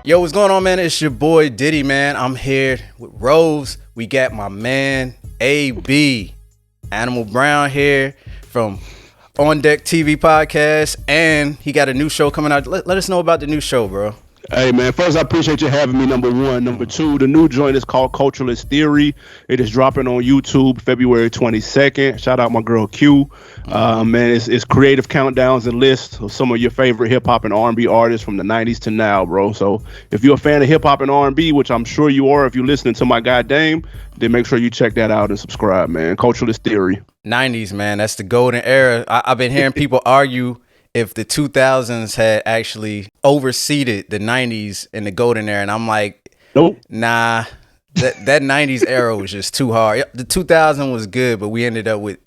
Yo, what's going on, man? It's your boy Diddy, man. I'm here with R.O.S E. We got my man A.B. Animal Brown here from On Deck TV podcast, and he got a new show coming out. Let us know about the new show, bro. Hey, man, first, I appreciate you having me, number one. Number two, the new joint is called Culturalist Theory. It is dropping on YouTube February 22nd. Shout out my girl Q. Man, it's creative countdowns and lists of some of your favorite hip-hop and R&B artists from the 90s to now, bro. So if you're a fan of hip-hop and R&B, which I'm sure you are if you're listening to my goddamn, then make sure you check that out and subscribe, man. Culturalist Theory. 90s, man. That's the golden era. I've been hearing people argue if the 2000s had actually overseeded the 90s in the golden era, and I'm like, nope. Nah, that 90s era was just too hard. The 2000 was good, but we ended up with,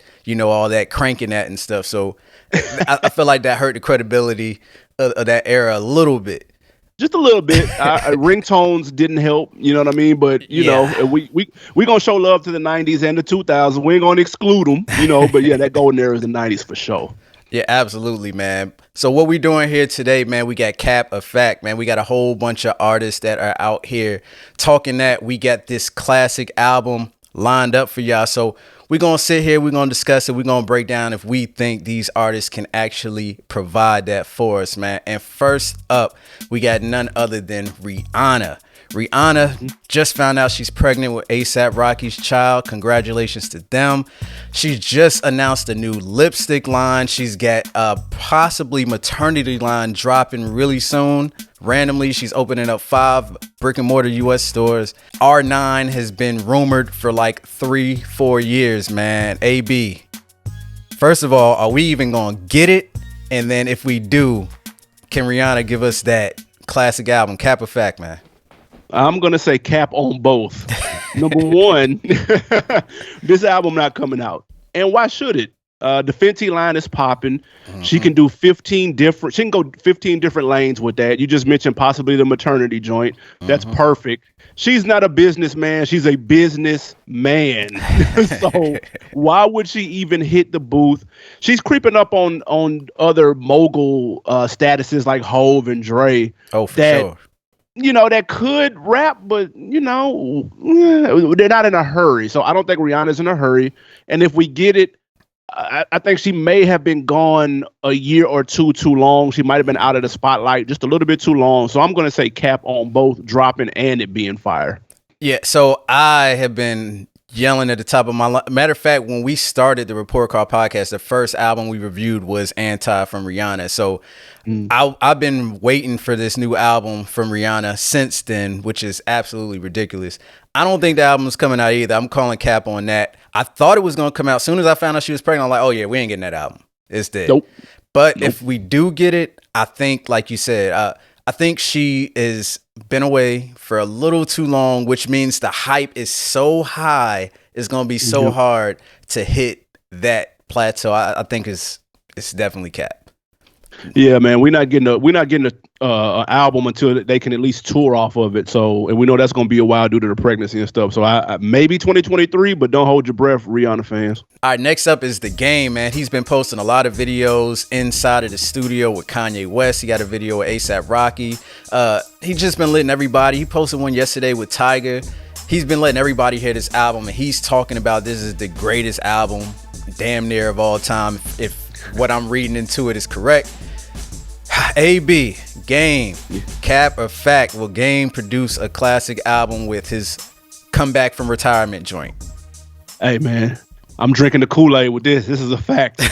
all that cranking that and stuff. So I feel like that hurt the credibility of that era a little bit. Just a little bit. Ringtones didn't help, you know what I mean? But, you know, we going to show love to the 90s and the 2000s. We ain't going to exclude them, but yeah, that golden era is the 90s for sure. Yeah, absolutely, man. So what we doing here today, man, we got Cap Effect, man. We got a whole bunch of artists that are out here talking that. We got this classic album lined up for y'all. So we're going to sit here, we're going to discuss it, we're going to break down if we think these artists can actually provide that for us, man. And first up, we got none other than Rihanna. Rihanna just found out she's pregnant with A$AP Rocky's child. Congratulations to them. She just announced a new lipstick line. She's got a possibly maternity line dropping really soon. Randomly, she's opening up 5 brick and mortar US stores. R9 has been rumored for like 3-4 years, man. AB, first of all, are we even gonna get it? And then if we do, can Rihanna give us that classic album, Cap Effect, man? I'm going to say cap on both. Number one, this album not coming out. And why should it? The Fenty line is popping. She can do 15 different, she can go 15 different lanes with that. You just mentioned possibly the maternity joint. That's perfect. She's not a businessman. She's a businessman. So why would she even hit the booth? She's creeping up on other mogul statuses like Hove and Dre. Oh, for sure. That could rap, but, they're not in a hurry. So I don't think Rihanna's in a hurry. And if we get it, I think she may have been gone a year or two too long. She might have been out of the spotlight just a little bit too long. So I'm going to say cap on both dropping and it being fire. Yeah, so I have been yelling at the top of my lungs. Matter of fact, when we started the Report Card podcast, the first album we reviewed was Anti from Rihanna. So I've been waiting for this new album from Rihanna since then, which is absolutely ridiculous. I don't think the album's coming out either. I'm calling cap on that. I thought it was going to come out. As soon as I found out she was pregnant, I'm like, oh yeah, we ain't getting that album. It's dead. Nope. But if we do get it, I think, like you said, I think she has been away for a little too long, which means the hype is so high. It's going to be so hard to hit that plateau. I think it's definitely cap. Yeah, man, we're not getting an album until they can at least tour off of it. So, and we know that's going to be a while due to the pregnancy and stuff. So, I maybe 2023, but don't hold your breath, Rihanna fans. All right, next up is The Game, man. He's been posting a lot of videos inside of the studio with Kanye West. He got a video with A$AP Rocky. He's just been letting everybody. He posted one yesterday with Tyga. He's been letting everybody hear this album, and he's talking about this is the greatest album, damn near of all time, if what I'm reading into it is correct. AB, Game, Cap or Fact, will Game produce a classic album with his comeback from retirement joint? Hey, man, I'm drinking the Kool-Aid with this. This is a fact.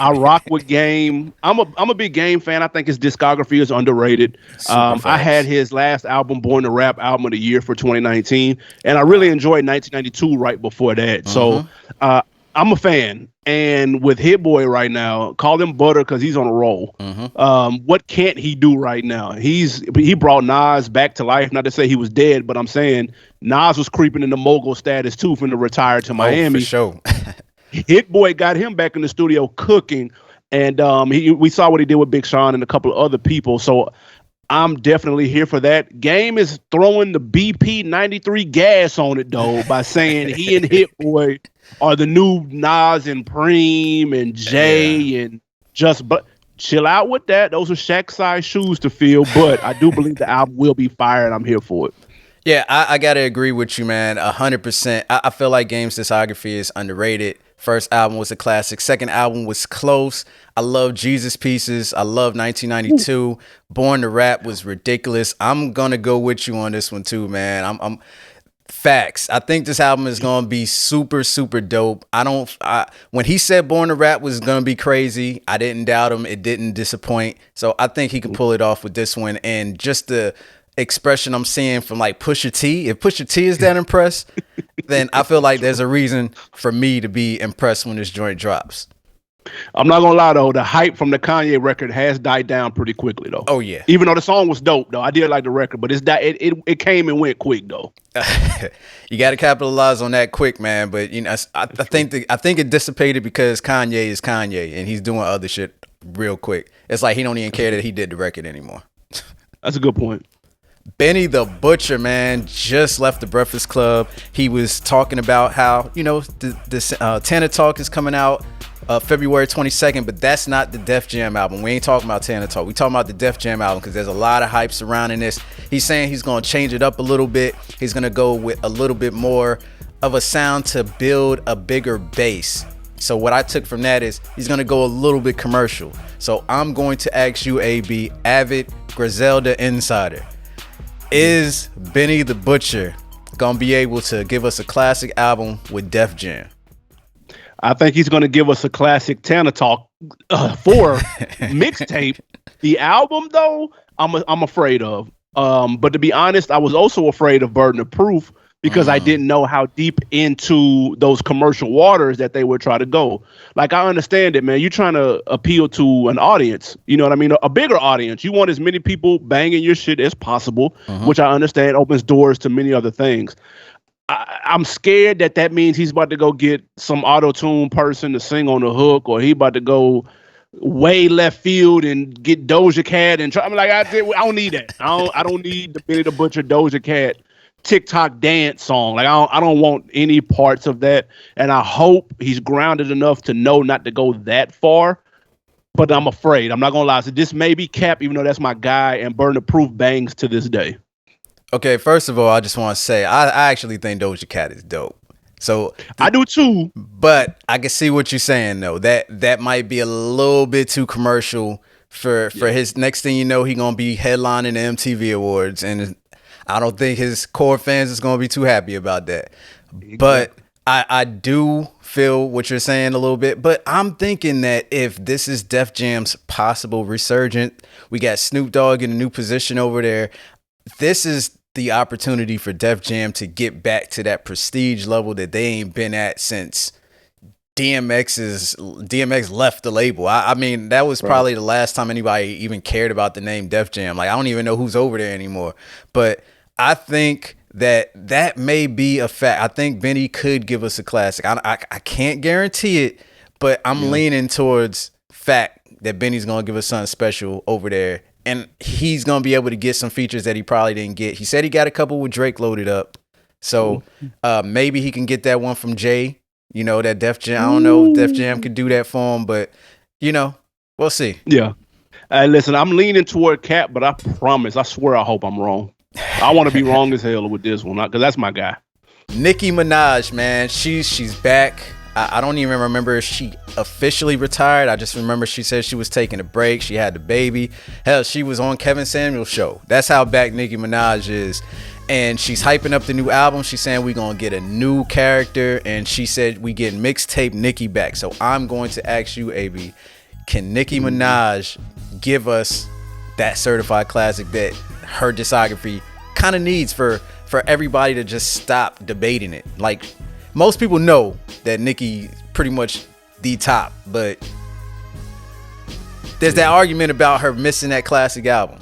I rock with Game. I'm a big Game fan. I think his discography is underrated. I had his last album, Born to Rap, album of the year for 2019, and I really enjoyed 1992 right before that. So I'm a fan. And with Hit Boy right now, call him Butter because he's on a roll. What can't he do right now? He brought Nas back to life. Not to say he was dead, but I'm saying Nas was creeping into mogul status too from the retire to Miami. For sure. Hit Boy got him back in the studio cooking, and we saw what he did with Big Sean and a couple of other people. So I'm definitely here for that. Game is throwing the BP 93 gas on it though by saying he and Hit Boy are the new Nas and Preem and Jay and just. But chill out with that. Those are Shaq-size shoes to fill, but I do believe the album will be fire, and I'm here for it. Yeah, I gotta agree with you, man. 100%. I feel like Game's discography is underrated. First album was a classic. Second album was close. I love Jesus Pieces. I love 1992. Born to Rap was ridiculous. I'm gonna go with you on this one too, man. I'm facts. I think this album is gonna be super, super dope. When he said Born to Rap was gonna be crazy, I didn't doubt him. It didn't disappoint. So I think he can pull it off with this one. And just the expression I'm seeing from like Pusha T, if Pusha T is that impressed, then I feel like there's a reason for me to be impressed when this joint drops. I'm not gonna lie though, the hype from the Kanye record has died down pretty quickly though. Oh yeah. Even though the song was dope though, I did like the record, but it came and went quick though. You got to capitalize on that quick, man. But you know, I think it dissipated because Kanye is Kanye and he's doing other shit real quick. It's like he don't even care that he did the record anymore. That's a good point. Benny the Butcher, man, just left the Breakfast Club. He was talking about how, you know, the Tana Talk is coming out February 22nd, but that's not the Def Jam album. We ain't talking about Tana Talk. We talking about the Def Jam album because there's a lot of hype surrounding this. He's saying he's going to change it up a little bit. He's going to go with a little bit more of a sound to build a bigger base. So what I took from that is he's going to go a little bit commercial. So I'm going to ask you, AB, avid Griselda insider. Is Benny the Butcher gonna be able to give us a classic album with Def Jam? I think he's gonna give us a classic Tana Talk 4 mixtape. The album, though, I'm afraid of. But to be honest, I was also afraid of Burden of Proof because I didn't know how deep into those commercial waters that they would try to go. Like, I understand it, man. You're trying to appeal to an audience. You know what I mean? A bigger audience. You want as many people banging your shit as possible, which I understand opens doors to many other things. I'm scared that means he's about to go get some auto-tune person to sing on the hook, or he about to go way left field and get Doja Cat and try. I'm like, I don't need that. I don't need the Benny the Butcher Doja Cat TikTok dance song. Like, I don't want any parts of that. And I hope he's grounded enough to know not to go that far. But I'm afraid. I'm not gonna lie. So this may be Cap, even though that's my guy, and Burden of Proof bangs to this day. Okay, first of all, I just want to say I actually think Doja Cat is dope. So I do too. But I can see what you're saying though. That might be a little bit too commercial for his. Next thing you know, he gonna be headlining the MTV Awards, and I don't think his core fans is gonna be too happy about that. Exactly. But I do feel what you're saying a little bit. But I'm thinking that if this is Def Jam's possible resurgent, we got Snoop Dogg in a new position over there. This is the opportunity for Def Jam to get back to that prestige level that they ain't been at since DMX left the label. I mean, that was probably the last time anybody even cared about the name Def Jam. Like, I don't even know who's over there anymore. But I think that may be a fact. I think Benny could give us a classic. I can't guarantee it, but I'm leaning towards fact that Benny's gonna give us something special over there. And he's going to be able to get some features that he probably didn't get. He said he got a couple with Drake loaded up. So maybe he can get that one from Jay. You know, that Def Jam. I don't know if Def Jam could do that for him, but, you know, we'll see. Yeah. Listen, I'm leaning toward Cap, but I promise, I swear, I hope I'm wrong. I want to be wrong as hell with this one, because that's my guy. Nicki Minaj, man. She's back. I don't even remember if she officially retired. I just remember she said she was taking a break. She had the baby. Hell, she was on Kevin Samuel's show. That's how back Nicki Minaj is. And she's hyping up the new album. She's saying we're going to get a new character. And she said we get mixtape Nicki back. So I'm going to ask you, AB, can Nicki Minaj give us that certified classic that her discography kind of needs for everybody to just stop debating it? Like, most people know that Nicki pretty much the top, but there's that argument about her missing that classic album.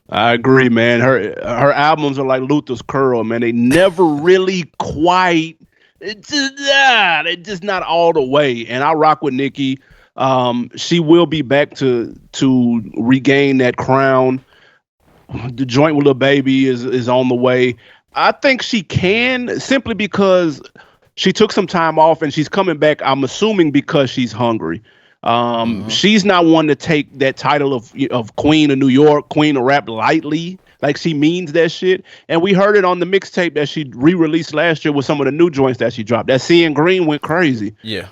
I agree, man. Her albums are like Luther's Curl, man. They never really quite. They're just not all the way. And I rock with Nicki. She will be back to regain that crown. The joint with Lil Baby is on the way. I think she can, simply because she took some time off and she's coming back, I'm assuming, because she's hungry. She's not one to take that title of Queen of New York, Queen of Rap lightly. Like, she means that shit. And we heard it on the mixtape that she re-released last year with some of the new joints that she dropped. That Seeing Green went crazy. Yeah.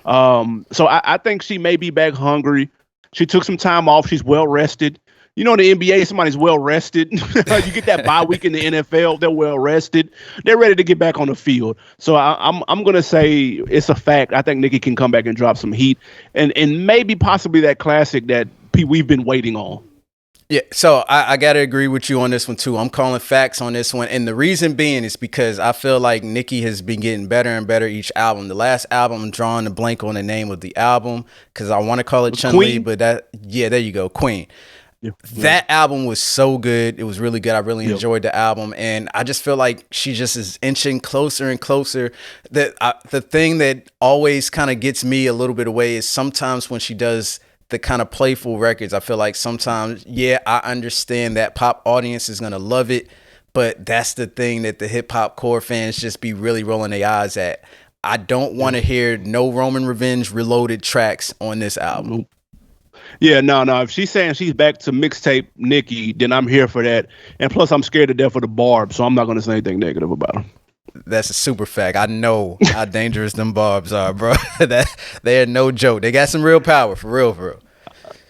So I think she may be back hungry. She took some time off. She's well rested. You know, in the NBA, somebody's well rested. You get that bye week in the NFL, they're well rested. They're ready to get back on the field. So I'm gonna say it's a fact. I think Nicki can come back and drop some heat, and maybe possibly that classic that we've been waiting on. Yeah, so I got to agree with you on this one, too. I'm calling facts on this one. And the reason being is because I feel like Nicki has been getting better and better each album. The last album, I'm drawing a blank on the name of the album because I want to call it Chun-Li, but there you go, Queen. Yeah. That album was so good. It was really good. I really enjoyed the album. And I just feel like she just is inching closer and closer. The thing that always kind of gets me a little bit away is sometimes when she does the kind of playful records, I feel like sometimes, I understand that pop audience is going to love it, but that's the thing that the hip hop core fans just be really rolling their eyes at. I don't want to hear no Roman Revenge Reloaded tracks on this album. Yeah, no. If she's saying she's back to mixtape Nicki, then I'm here for that. And plus, I'm scared to death of the Barb, so I'm not going to say anything negative about her. That's a super fact. I know how dangerous them Barbs are, bro. They're no joke. They got some real power, for real.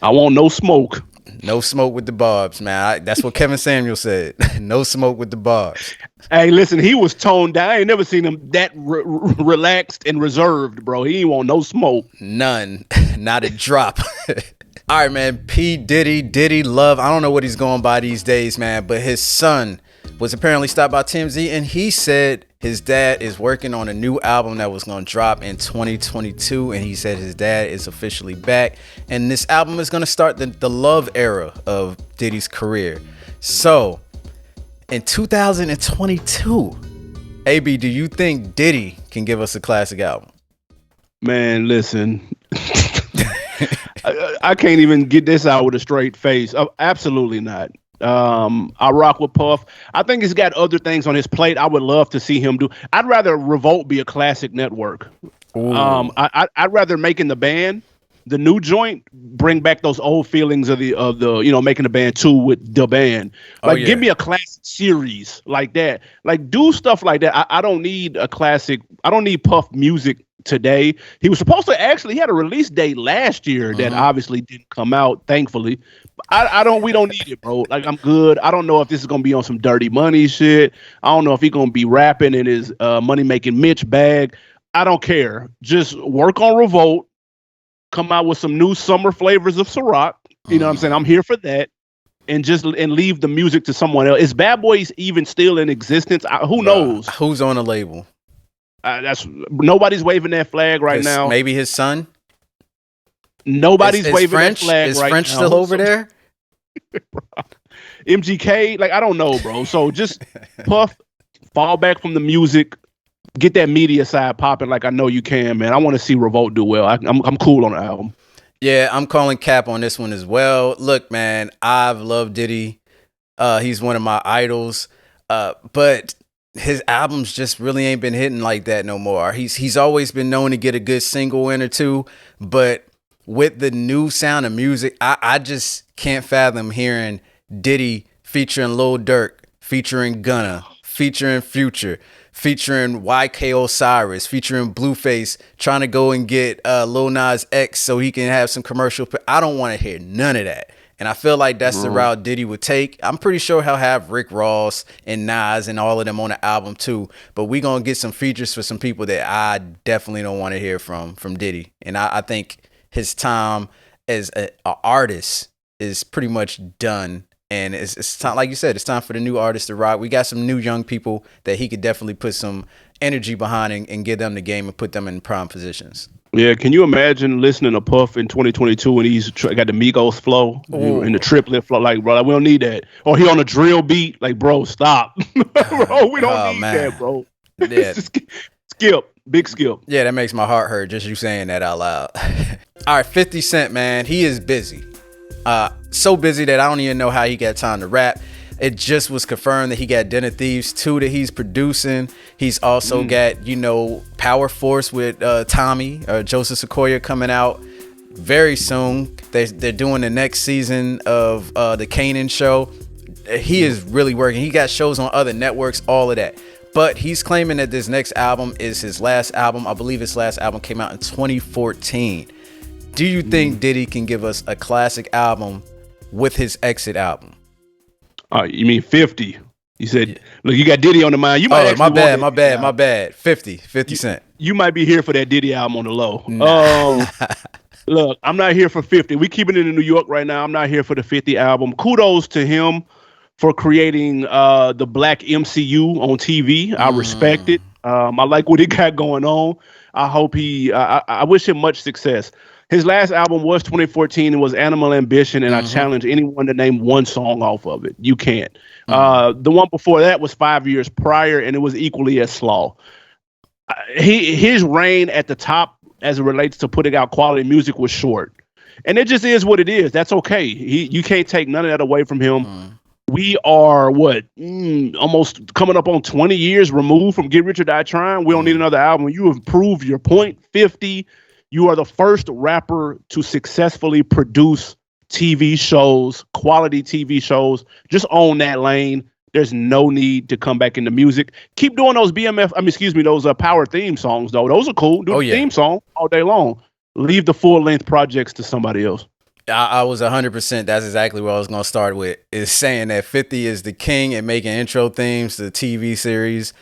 I want no smoke. No smoke with the Barbs, man. That's what Kevin Samuel said. No smoke with the Barbs. Hey, listen, he was toned down. I ain't never seen him that relaxed and reserved, bro. He ain't want no smoke. None. Not a drop. All right, man. P. Diddy Love. I don't know what he's going by these days, man, but his son was apparently stopped by TMZ, and he said his dad is working on a new album that was going to drop in 2022, and he said his dad is officially back, and this album is going to start the love era of Diddy's career. So, in 2022, AB, do you think Diddy can give us a classic album? Man, listen. I can't even get this out with a straight face. Absolutely not. I rock with Puff. I think he's got other things on his plate I would love to see him do. I'd rather Revolt be a classic network. I'd rather Making the Band, the new joint, bring back those old feelings of the Making the Band 2 with the band. Give me a classic series like that. Like, do stuff like that. I don't need a classic. I don't need Puff music today. He was supposed to he had a release date last year that obviously didn't come out, thankfully. We don't need it, bro. Like, I'm good. I don't know if this is gonna be on some Dirty Money shit. I don't know if he's gonna be rapping in his money making Mitch bag. I don't care. Just work on Revolt. Come out with some new summer flavors of Ciroc. You know what I'm saying? I'm here for that. And leave the music to someone else. Is Bad Boys even still in existence? Who knows? Who's on the label? Nobody's waving that flag right now. Maybe his son. Nobody's waving French, that flag right now. Is French still over there? MGK, like, I don't know, bro. So just Puff, fall back from the music, get that media side popping like I know you can, man. I want to see Revolt do well. I'm cool on the album. Yeah, I'm calling cap on this one as well. Look, man, I've loved Diddy. He's one of my idols. But his albums just really ain't been hitting like that no more. He's always been known to get a good single in or two, but with the new sound of music, I just can't fathom hearing Diddy featuring Lil Durk, featuring Gunna, featuring Future, featuring YK Osiris, featuring Blueface, trying to go and get Lil Nas X so he can have some commercial. I don't want to hear none of that. And I feel like that's the route Diddy would take. I'm pretty sure he'll have Rick Ross and Nas and all of them on the album too. But we going to get some features for some people that I definitely don't want to hear from Diddy. And I think his time as an artist is pretty much done. And it's time, like you said, it's time for the new artists to rock. We got some new young people that he could definitely put some energy behind and give them the game and put them in prime positions. Yeah, can you imagine listening to Puff in 2022 and he's got the Migos flow and the triplet flow? Like, bro, we don't need that. Or he on a drill beat. Like, bro, stop. Bro, we don't need that, bro. Yeah. Skip. Big skip. Yeah, that makes my heart hurt just you saying that out loud. All right, 50 Cent, man. He is busy. So busy that I don't even know how he got time to rap. It just was confirmed that he got Den of Thieves 2 that he's producing. He's also got, Power Force with Tommy, Joseph Sequoia coming out. very soon. They're doing the next season of the Kanan show. He is really working. He got shows on other networks, all of that. But he's claiming that this next album is his last album. I believe his last album came out in 2014. Do you think Diddy can give us a classic album with his exit album? You mean 50? You said, look, you got Diddy on the mind. You might my bad. 50 Cent. You might be here for that Diddy album on the low. Nah. Look, I'm not here for 50. We keeping it in New York right now. I'm not here for the 50 album. Kudos to him for creating the Black MCU on TV. I respect it. I like what he got going on. I hope I wish him much success. His last album was 2014 and was Animal Ambition, and I challenge anyone to name one song off of it. You can't. The one before that was 5 years prior, and it was equally as slaw. His reign at the top as it relates to putting out quality music was short. And it just is what it is. That's okay. You can't take none of that away from him. We are almost coming up on 20 years removed from Get Rich or Die Trying. We don't need another album. You have proved your point. 50. You are the first rapper to successfully produce TV shows, quality TV shows. Just own that lane. There's no need to come back into music. Keep doing those those power theme songs, though. Those are cool. Do the theme song all day long. Leave the full-length projects to somebody else. I was 100%. That's exactly what I was going to start with, is saying that 50 is the king at making intro themes to the TV series.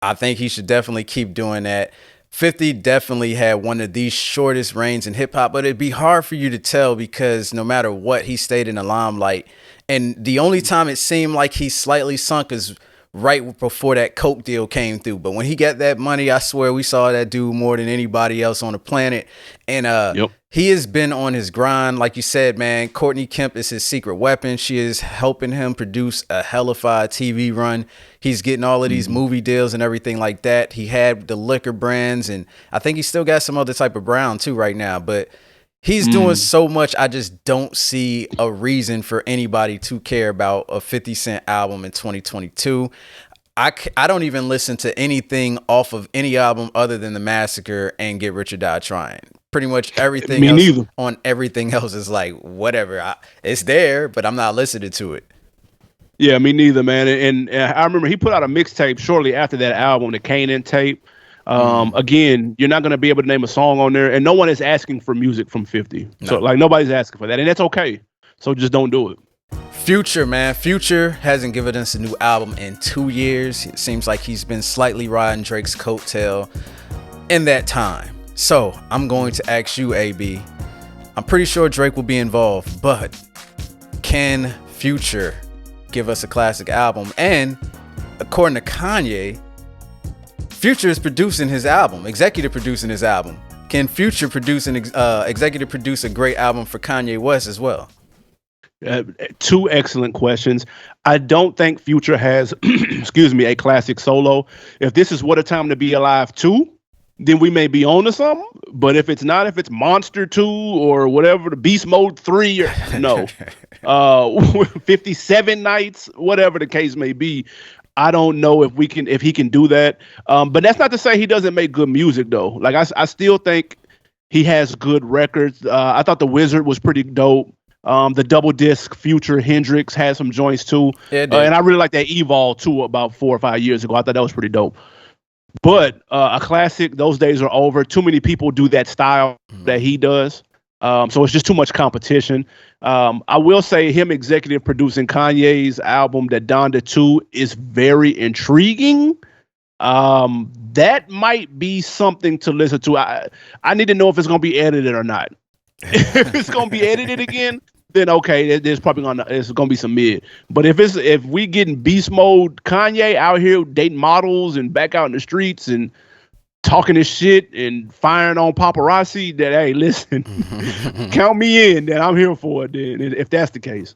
I think he should definitely keep doing that. 50 definitely had one of the shortest reigns in hip hop, but it'd be hard for you to tell because no matter what, he stayed in the limelight. And the only time it seemed like he slightly sunk is right before that Coke deal came through. But when he got that money, I swear we saw that dude more than anybody else on the planet. And he has been on his grind. Like you said, man, Courtney Kemp is his secret weapon. She is helping him produce a hellified TV run. He's getting all of these movie deals and everything like that. He had the liquor brands, and I think he still got some other type of brown too right now. But he's doing so much. I just don't see a reason for anybody to care about a 50 Cent album in 2022. I don't even listen to anything off of any album other than The Massacre and Get Rich or Die Trying. Pretty much everything else on everything else is like, whatever. It's there, but I'm not listening to it. Yeah, me neither, man. And I remember he put out a mixtape shortly after that album, the Kanan tape. Again, you're not going to be able to name a song on there, and no one is asking for music from 50. No. So like nobody's asking for that, and that's okay. So just don't do it. Future, man. Future hasn't given us a new album in 2 years. It seems like he's been slightly riding Drake's coattail in that time. So I'm going to ask you, AB. I'm pretty sure Drake will be involved, but can Future give us a classic album? And according to Kanye, Future is producing his album, executive producing his album. Can Future produce executive produce a great album for Kanye West as well? Two excellent questions. I don't think Future has, a classic solo. If this is What a Time to Be Alive 2, then we may be on to something. But if it's not, if it's Monster 2 or whatever, the Beast Mode 3, or no, 57 Nights, whatever the case may be, I don't know if he can do that. But that's not to say he doesn't make good music though. Like I still think he has good records. I thought The Wizard was pretty dope. The double disc Future Hendrix had some joints too. Yeah, and I really like that Evolve too about 4 or 5 years ago. I thought that was pretty dope. But a classic, those days are over. Too many people do that style that he does. So it's just too much competition. I will say him executive producing Kanye's album, that Donda 2, is very intriguing. That might be something to listen to. I need to know if it's going to be edited or not. If it's going to be edited again, then okay, there's probably going to be some mid. But if we getting beast mode Kanye out here dating models and back out in the streets and talking his shit and firing on paparazzi, that, hey, listen, count me in, that I'm here for it then, if that's the case.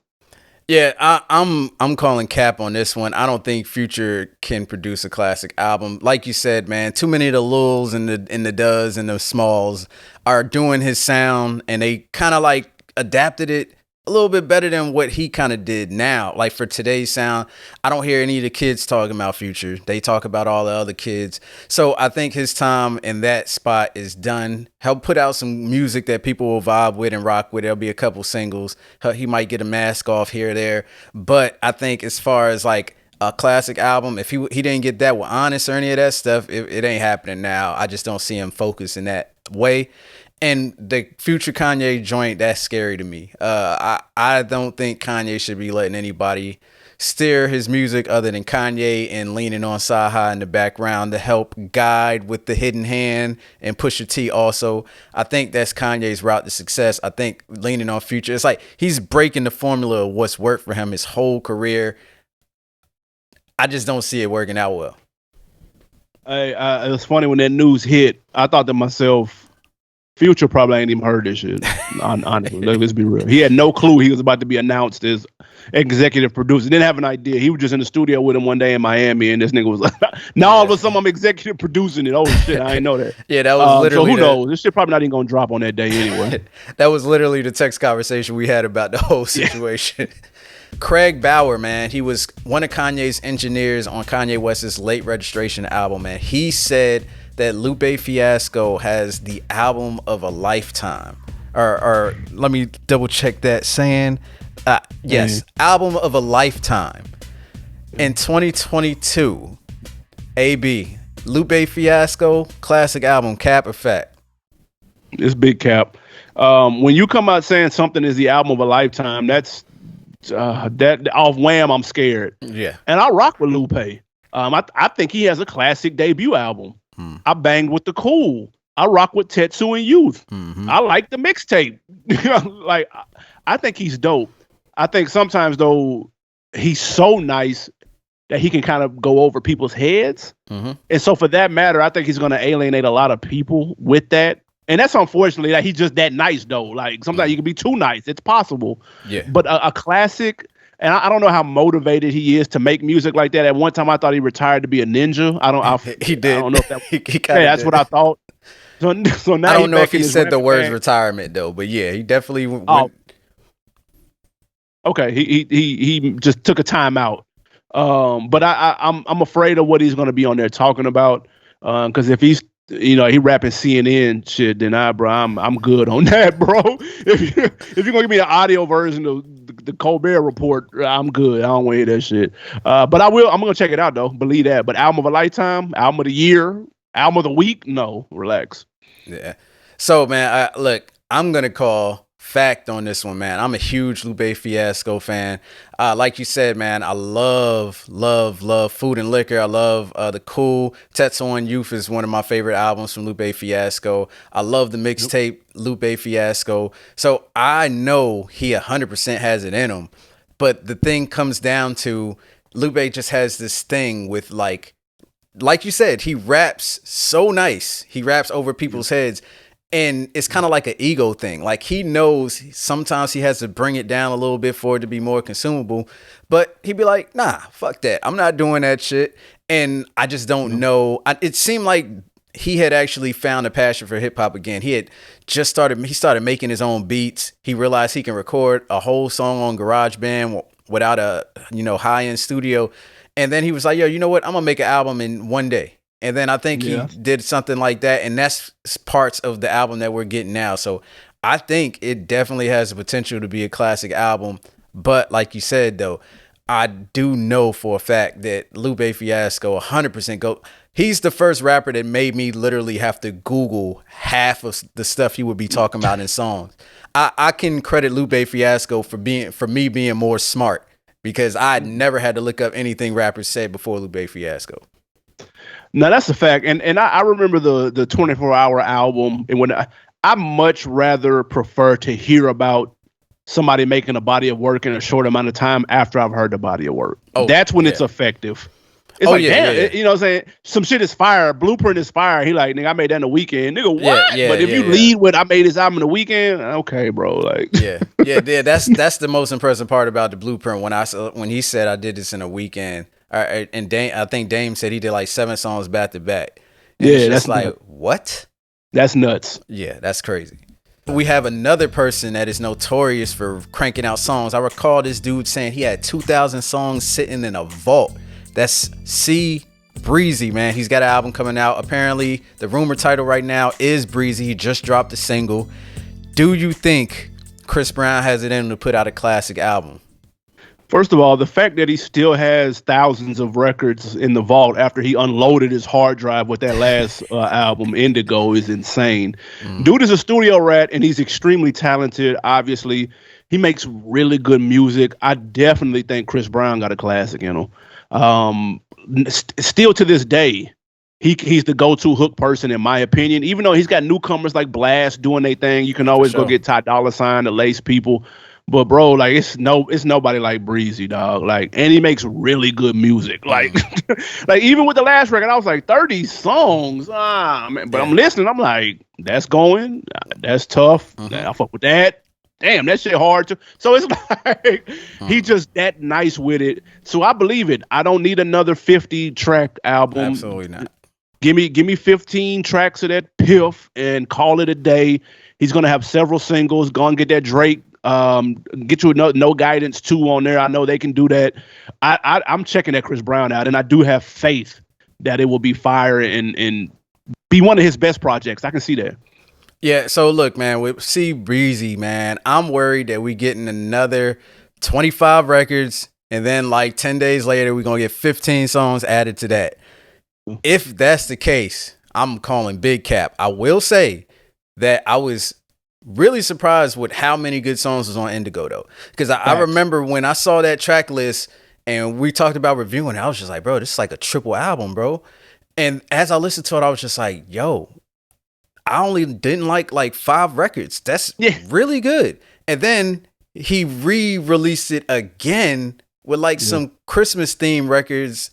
Yeah, I'm calling cap on this one. I don't think Future can produce a classic album. Like you said, man, too many of the Lils and the Does and the Smalls are doing his sound, and they kind of like adapted it a little bit better than what he kind of did now. Like for today's sound, I don't hear any of the kids talking about Future. They talk about all the other kids. So I think his time in that spot is done. He'll put out some music that people will vibe with and rock with. There'll be a couple singles. He might get a mask off here or there. But I think as far as like a classic album, if he didn't get that with Honest or any of that stuff, it ain't happening now. I just don't see him focus in that way. And the Future Kanye joint, that's scary to me. I don't think Kanye should be letting anybody steer his music other than Kanye and leaning on Saha in the background to help guide with the hidden hand and Pusha T also. I think that's Kanye's route to success. I think leaning on Future, it's like he's breaking the formula of what's worked for him his whole career. I just don't see it working out well. It was funny when that news hit. I thought to myself, Future probably ain't even heard this shit. Honestly, let's be real. He had no clue he was about to be announced as executive producer. Didn't have an idea. He was just in the studio with him one day in Miami, and this nigga was like, now all of a sudden I'm executive producing it. Oh shit, I ain't know that. Yeah, that was literally. So who knows? This shit probably not even gonna drop on that day anyway. That was literally the text conversation we had about the whole situation. Craig Bauer, man, he was one of Kanye's engineers on Kanye West's Late Registration album, man. He said that Lupe Fiasco has the album of a lifetime. Or let me double check that saying. Yes, album of a lifetime. In 2022, AB, Lupe Fiasco, classic album, Cap Effect. It's big cap. When you come out saying something is the album of a lifetime, that's that off Wham, I'm scared. Yeah. And I rock with Lupe. I think he has a classic debut album. I banged with the Cool. I rock with Tetsu and Youth. I like the mixtape. Like, I think he's dope. I think sometimes though he's so nice that he can kind of go over people's heads. And so for that matter, I think he's going to alienate a lot of people with that. And that's unfortunately that he's just that nice though. Like sometimes you can be too nice. It's possible. Yeah. But a classic. And I don't know how motivated he is to make music like that. At one time, I thought he retired to be a ninja. He did. I don't know if that. he that's did. what I thought. So now I don't know if he said the words retirement though, but yeah, he definitely went. Okay, he just took a time out. But I'm afraid of what he's going to be on there talking about. Because if he's he rapping CNN shit, then I'm good on that, bro. If you're gonna give me the audio version of the Colbert Report, I'm good. I don't want to hear that shit. But I'm gonna check it out though. Believe that. But album of a lifetime, album of the year, album of the week, no, relax. Yeah. So man, look, I'm gonna call fact on this one, man. I'm a huge Lupe Fiasco fan. Like you said, man, I love Food and Liquor. I love the Cool. Tetsu and Youth is one of my favorite albums from Lupe Fiasco. I love the mixtape Lupe Fiasco. So I know he 100% has it in him. But the thing comes down to Lupe just has this thing with like you said, he raps so nice. He raps over people's heads. And it's kind of like an ego thing. Like he knows sometimes he has to bring it down a little bit for it to be more consumable. But he'd be like, nah, fuck that. I'm not doing that shit. And I just don't know. It seemed like he had actually found a passion for hip hop again. He started making his own beats. He realized he can record a whole song on GarageBand without a, high-end studio. And then he was like, yo, you know what? I'm going to make an album in one day. And then I think he did something like that. And that's parts of the album that we're getting now. So I think it definitely has the potential to be a classic album. But like you said, though, I do know for a fact that Lupe Fiasco 100% go. He's the first rapper that made me literally have to Google half of the stuff he would be talking about in songs. I can credit Lupe Fiasco for me being more smart because I never had to look up anything rappers said before Lupe Fiasco. No, that's a fact. And I remember the 24-hour album. And when I much rather prefer to hear about somebody making a body of work in a short amount of time after I've heard the body of work. That's when it's effective. It's damn. You know what I'm saying? Some shit is fire. Blueprint is fire. He like, nigga, I made that in a weekend. Nigga, what? But if you lead with I made this album in a weekend, okay, bro. Like that's the most impressive part about the Blueprint when he said I did this in a weekend. And I think Dame said he did like 7 songs back to back. And that's like, what? That's nuts. Yeah, that's crazy. we have another person that is notorious for cranking out songs. I recall this dude saying he had 2,000 songs sitting in a vault. That's C Breezy, man. He's got an album coming out. Apparently, the rumor title right now is Breezy. He just dropped a single. Do you think Chris Brown has it in him to put out a classic album? First of all, the fact that he still has thousands of records in the vault after he unloaded his hard drive with that last album, Indigo, is insane. Dude is a studio rat, and he's extremely talented. Obviously, he makes really good music. I definitely think Chris Brown got a classic in him. Still to this day, he's the go-to hook person, in my opinion. Even though he's got newcomers like Blast doing their thing, you can always go get Ty Dolla $ign to lace people. But bro, like it's nobody like Breezy, dog. Like, and he makes really good music. Like, like even with the last record, I was like 30 songs. Man. But I'm listening. I'm like, that's going. That's tough. I fuck with that. Damn, that shit hard too. So it's like he just that nice with it. So I believe it. I don't need another 50 track album. Absolutely not. Give me 15 tracks of that piff and call it a day. He's gonna have several singles. Go and get that Drake. Get you no Guidance 2 on there. I know they can do that. I'm checking that Chris Brown out, and I do have faith that it will be fire and be one of his best projects. I can see that. Yeah, so look, man, with C Breezy, man, I'm worried that we getting another 25 records, and then like 10 days later, we're gonna get 15 songs added to that. If that's the case, I'm calling big cap. I will say that I was really surprised with how many good songs was on Indigo, though, because I remember when I saw that track list and we talked about reviewing it, I was just like, bro, this is like a triple album, bro. And as I listened to it, I was just like, yo, I only didn't like 5 records. That's really good. And then he re-released it again with like some Christmas themed records.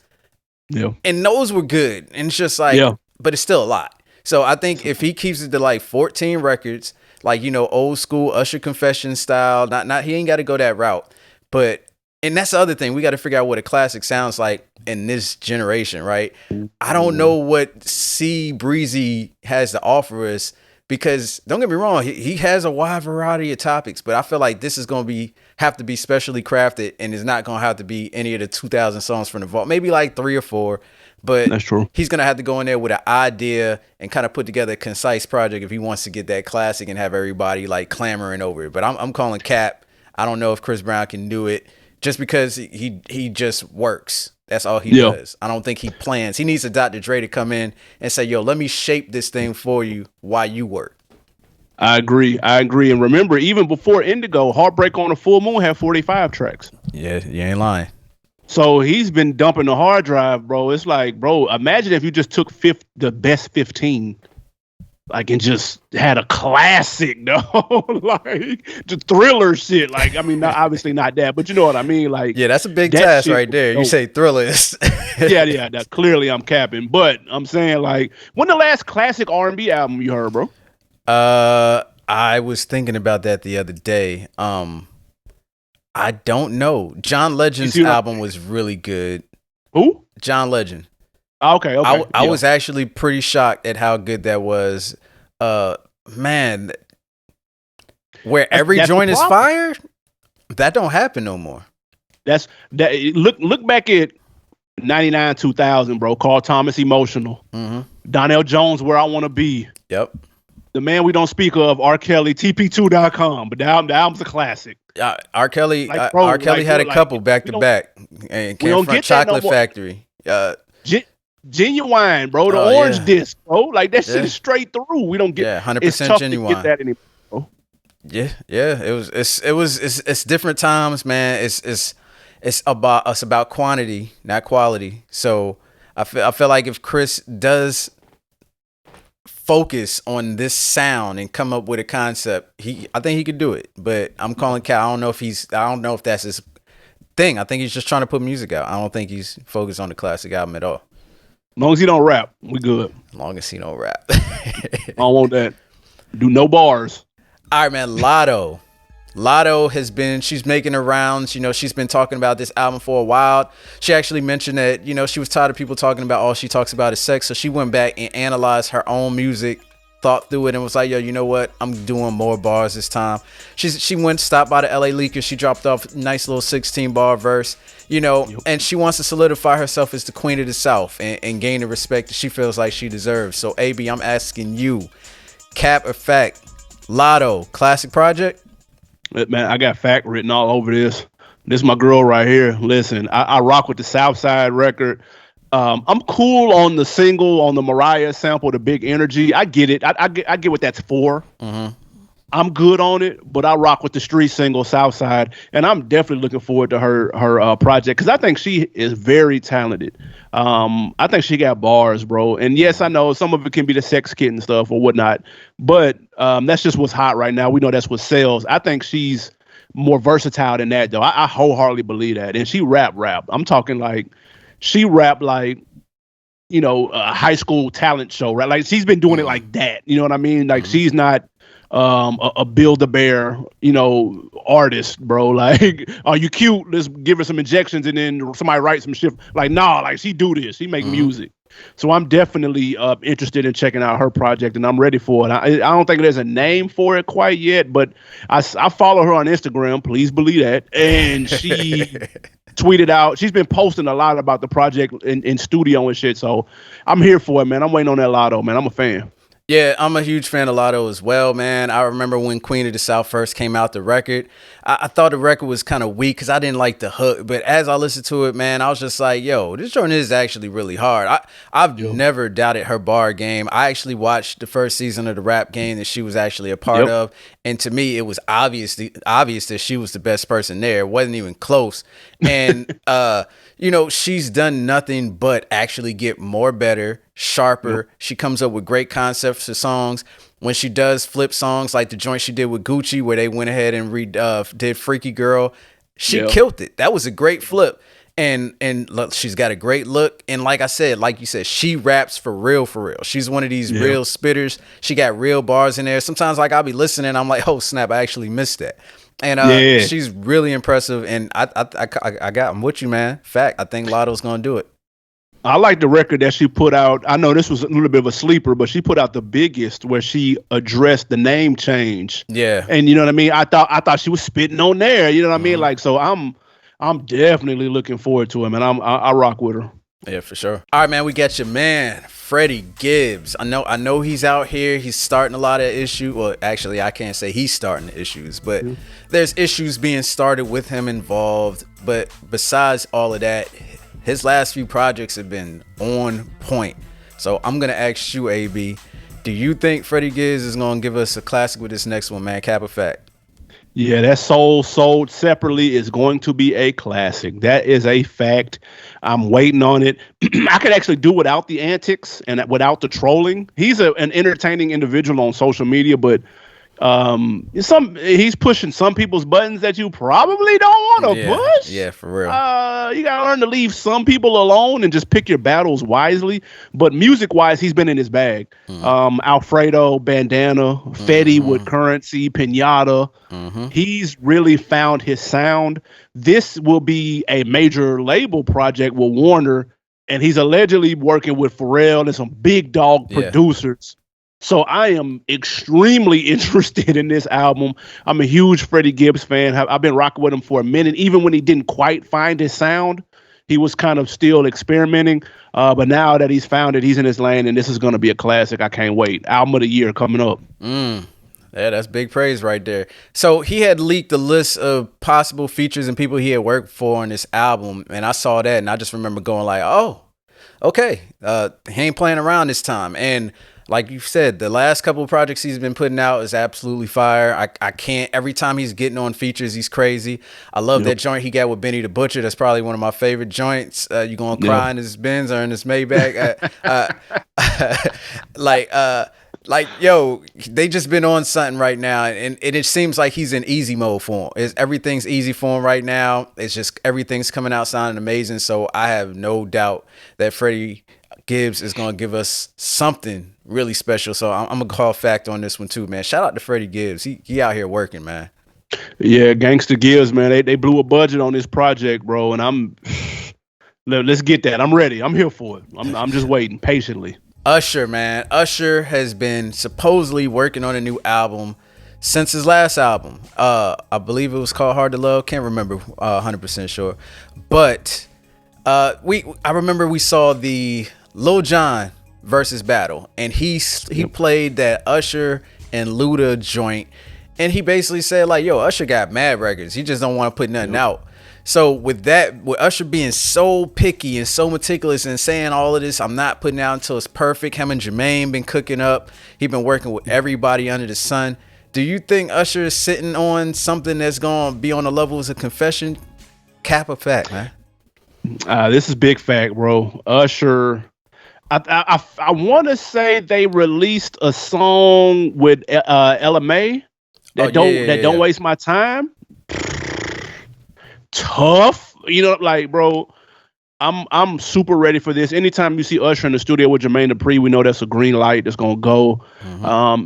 Yeah. And those were good. And it's just like, but it's still a lot. So I think if he keeps it to like 14 records, like, you know, old school Usher Confession style, not he ain't got to go that route. But, and that's the other thing, we got to figure out what a classic sounds like in this generation, right? I don't know what C Breezy has to offer us, because don't get me wrong, he has a wide variety of topics, but I feel like this is going to have to be specially crafted, and it's not going to have to be any of the 2,000 songs from the vault, maybe like 3 or 4. But that's true. He's going to have to go in there with an idea and kind of put together a concise project if he wants to get that classic and have everybody like clamoring over it. But I'm calling cap. I don't know if Chris Brown can do it just because he just works. That's all he does. I don't think he plans. He needs a Dr. Dre to come in and say, yo, let me shape this thing for you while you work. I agree. And remember, even before Indigo, Heartbreak on a Full Moon had 45 tracks. Yeah, you ain't lying. So he's been dumping the hard drive, bro. It's like, bro, imagine if you just took the best 15, like, and just had a classic, no, like the Thriller shit. Like, I mean, obviously not that, but you know what I mean? Like, yeah, that's a big task right there. You say Thrillers. yeah. That clearly I'm capping, but I'm saying, like, when the last classic R&B album you heard, bro? I was thinking about that the other day. I don't know. John Legend's album was really good. Who? John Legend. Okay. I was actually pretty shocked at how good that was. Man, where every joint is fire, that don't happen no more. That's that. Look back at 99, 2000, bro. Carl Thomas, Emotional. Donnell Jones, Where I Want to Be. Yep. The man we don't speak of, R. Kelly, TP2.com, but the album's a classic. R. Kelly, like, bro, R. Kelly had a couple back to back, and came from Chocolate Factory. Genuine, bro. The orange disc, bro. Like that shit is straight through. We don't get 100% genuine. To get that anymore, bro. Yeah. It's different times, man. It's about quantity, not quality. So I feel like if Chris does focus on this sound and come up with a concept, I think he could do it. But I'm calling Cal. I don't know if that's his thing. I think he's just trying to put music out. I don't think he's focused on the classic album at all. As long as he don't rap, we good. As long as he don't rap. I don't want that. Do no bars. All right, man. Lotto she's making her rounds. You know, she's been talking about this album for a while. She actually mentioned that, you know, she was tired of people talking about all she talks about is sex. So she went back and analyzed her own music, thought through it and was like, yo, you know what? I'm doing more bars this time. She went, stopped by the LA Leakers. She dropped off a nice little 16-bar verse, and she wants to solidify herself as the queen of the South and gain the respect that she feels like she deserves. So, AB, I'm asking you, Cap or Fact, Lotto, classic project? Man, I got fact written all over this. This is my girl right here. Listen, I rock with the Southside record. I'm cool on the single, on the Mariah sample, the Big Energy. I get it. I get what that's for. Mm-hmm. I'm good on it, but I rock with the street single Southside, and I'm definitely looking forward to her project because I think she is very talented. I think she got bars, bro. And yes, I know some of it can be the sex kitten stuff or whatnot, but that's just what's hot right now. We know that's what sells. I think she's more versatile than that, though. I wholeheartedly believe that. And she rap. I'm talking like she rap like a high school talent show, right? Like she's been doing it like that. You know what I mean? Like she's not a Build-A-Bear, artist, bro. Like, are you cute? Let's give her some injections and then somebody write some shit. Like, nah, like she do this. She make music. So I'm definitely interested in checking out her project, and I'm ready for it. I don't think there's a name for it quite yet, but I follow her on Instagram. Please believe that. And she tweeted out. She's been posting a lot about the project in studio and shit. So I'm here for it, man. I'm waiting on that Lotto, man. I'm a fan. Yeah, I'm a huge fan of Lotto as well, man. I remember when Queen of the South first came out, the record. I thought the record was kind of weak because I didn't like the hook. But as I listened to it, man, I was just like, yo, this joint is actually really hard. I've never doubted her bar game. I actually watched the first season of the Rap Game that she was actually a part of. And to me, it was obvious that she was the best person there. It wasn't even close. And, she's done nothing but actually get more better, sharper. She comes up with great concepts for songs. When she does flip songs like the joint she did with Gucci where they went ahead and did Freaky Girl, she killed it. That was a great flip. And look, she's got a great look. And like I said, like you said, she raps for real, for real. She's one of these real spitters. She got real bars in there. Sometimes like I'll be listening, I'm like, oh snap, I actually missed that. And she's really impressive. And I'm with you, man. Fact, I think Lotto's gonna do it. I like the record that she put out. I know this was a little bit of a sleeper, but she put out The Biggest where she addressed the name change. Yeah. And you know what I mean? I thought she was spitting on there. You know what I mean? Like, so I'm definitely looking forward to him, and I rock with her. Yeah, for sure. All right, man, we got your man, Freddie Gibbs. I know he's out here. He's starting a lot of issues. Well, actually, I can't say he's starting the issues, but there's issues being started with him involved. But besides all of that, his last few projects have been on point. So I'm going to ask you, AB, do you think Freddie Gibbs is going to give us a classic with this next one, man? Cap or fact? Yeah, that Soul Sold Separately is going to be a classic. That is a fact. I'm waiting on it. I could actually do without the antics and without the trolling. He's an entertaining individual on social media, but he's pushing some people's buttons that you probably don't want to push. Yeah, for real. You gotta learn to leave some people alone and just pick your battles wisely. But music wise, he's been in his bag. Alfredo, Bandana, Fetty with Currency, Pinata. He's really found his sound. This will be a major label project with Warner, and he's allegedly working with Pharrell and some big dog producers. So I am extremely interested in this album. I'm a huge Freddie Gibbs fan. I've been rocking with him for a minute. Even when he didn't quite find his sound, he was kind of still experimenting. But now that he's found it, he's in his lane, and this is going to be a classic. I can't wait. Album of the year coming up. Yeah, that's big praise right there. So he had leaked the list of possible features and people he had worked for on this album, and I saw that, and I just remember going like, oh, okay, he ain't playing around this time. And like you said, the last couple of projects he's been putting out is absolutely fire. I can't, every time he's getting on features, he's crazy. I love that joint he got with Benny the Butcher. That's probably one of my favorite joints. You gonna cry in his Benz or in his Maybach. Like, yo, they just been on something right now, and it seems like he's in easy mode for him. Everything's easy for him right now. It's just everything's coming out sounding amazing. So I have no doubt that Freddie Gibbs is going to give us something really special. So I'm going to call fact on this one too, man. Shout out to Freddie Gibbs. He out here working, man. Yeah, Gangsta Gibbs, man. They blew a budget on this project, bro. And let's get that. I'm ready. I'm here for it. I'm just waiting patiently. Usher, man. Usher has been supposedly working on a new album since his last album. I believe it was called Hard to Love. Can't remember 100% sure. But I remember we saw the Lil Jon versus battle, and he played that Usher and Luda joint, and he basically said like, "Yo, Usher got mad records. He just don't want to put nothing out." So with that, with Usher being so picky and so meticulous and saying all of this, I'm not putting out until it's perfect. Him and Jermaine been cooking up. He been working with everybody under the sun. Do you think Usher is sitting on something that's gonna be on the level as a Confession? Cap or fact, man? This is big fact, bro. Usher. I want to say they released a song with LMA that don't waste my time. Tough, like, bro. I'm super ready for this. Anytime you see Usher in the studio with Jermaine Dupri, we know that's a green light that's gonna go.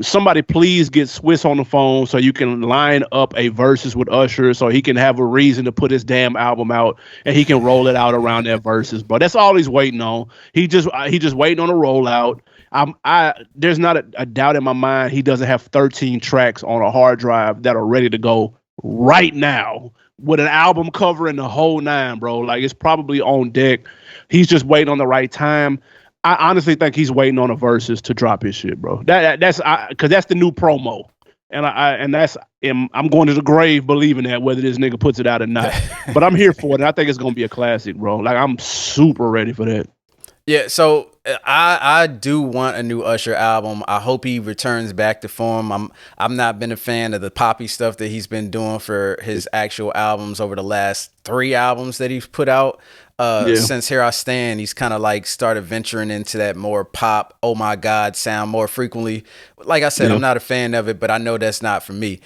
Somebody please get Swiss on the phone so you can line up a verses with Usher so he can have a reason to put his damn album out and he can roll it out around that verses. But that's all he's waiting on. He just waiting on a rollout. There's not a doubt in my mind he doesn't have 13 tracks on a hard drive that are ready to go right now, with an album cover and the whole nine, bro. Like, it's probably on deck. He's just waiting on the right time. I honestly think he's waiting on the verses to drop his shit, bro. That's because that's the new promo, and I'm going to the grave believing that, whether this nigga puts it out or not. But I'm here for it. And I think it's gonna be a classic, bro. Like, I'm super ready for that. Yeah, so I do want a new Usher album. I hope he returns back to form. I'm not been a fan of the poppy stuff that he's been doing for his actual albums over the last 3 albums that he's put out. Since Here I Stand, he's kind of like started venturing into that more pop, oh my God sound more frequently. Like I said, I'm not a fan of it, but I know that's not for me.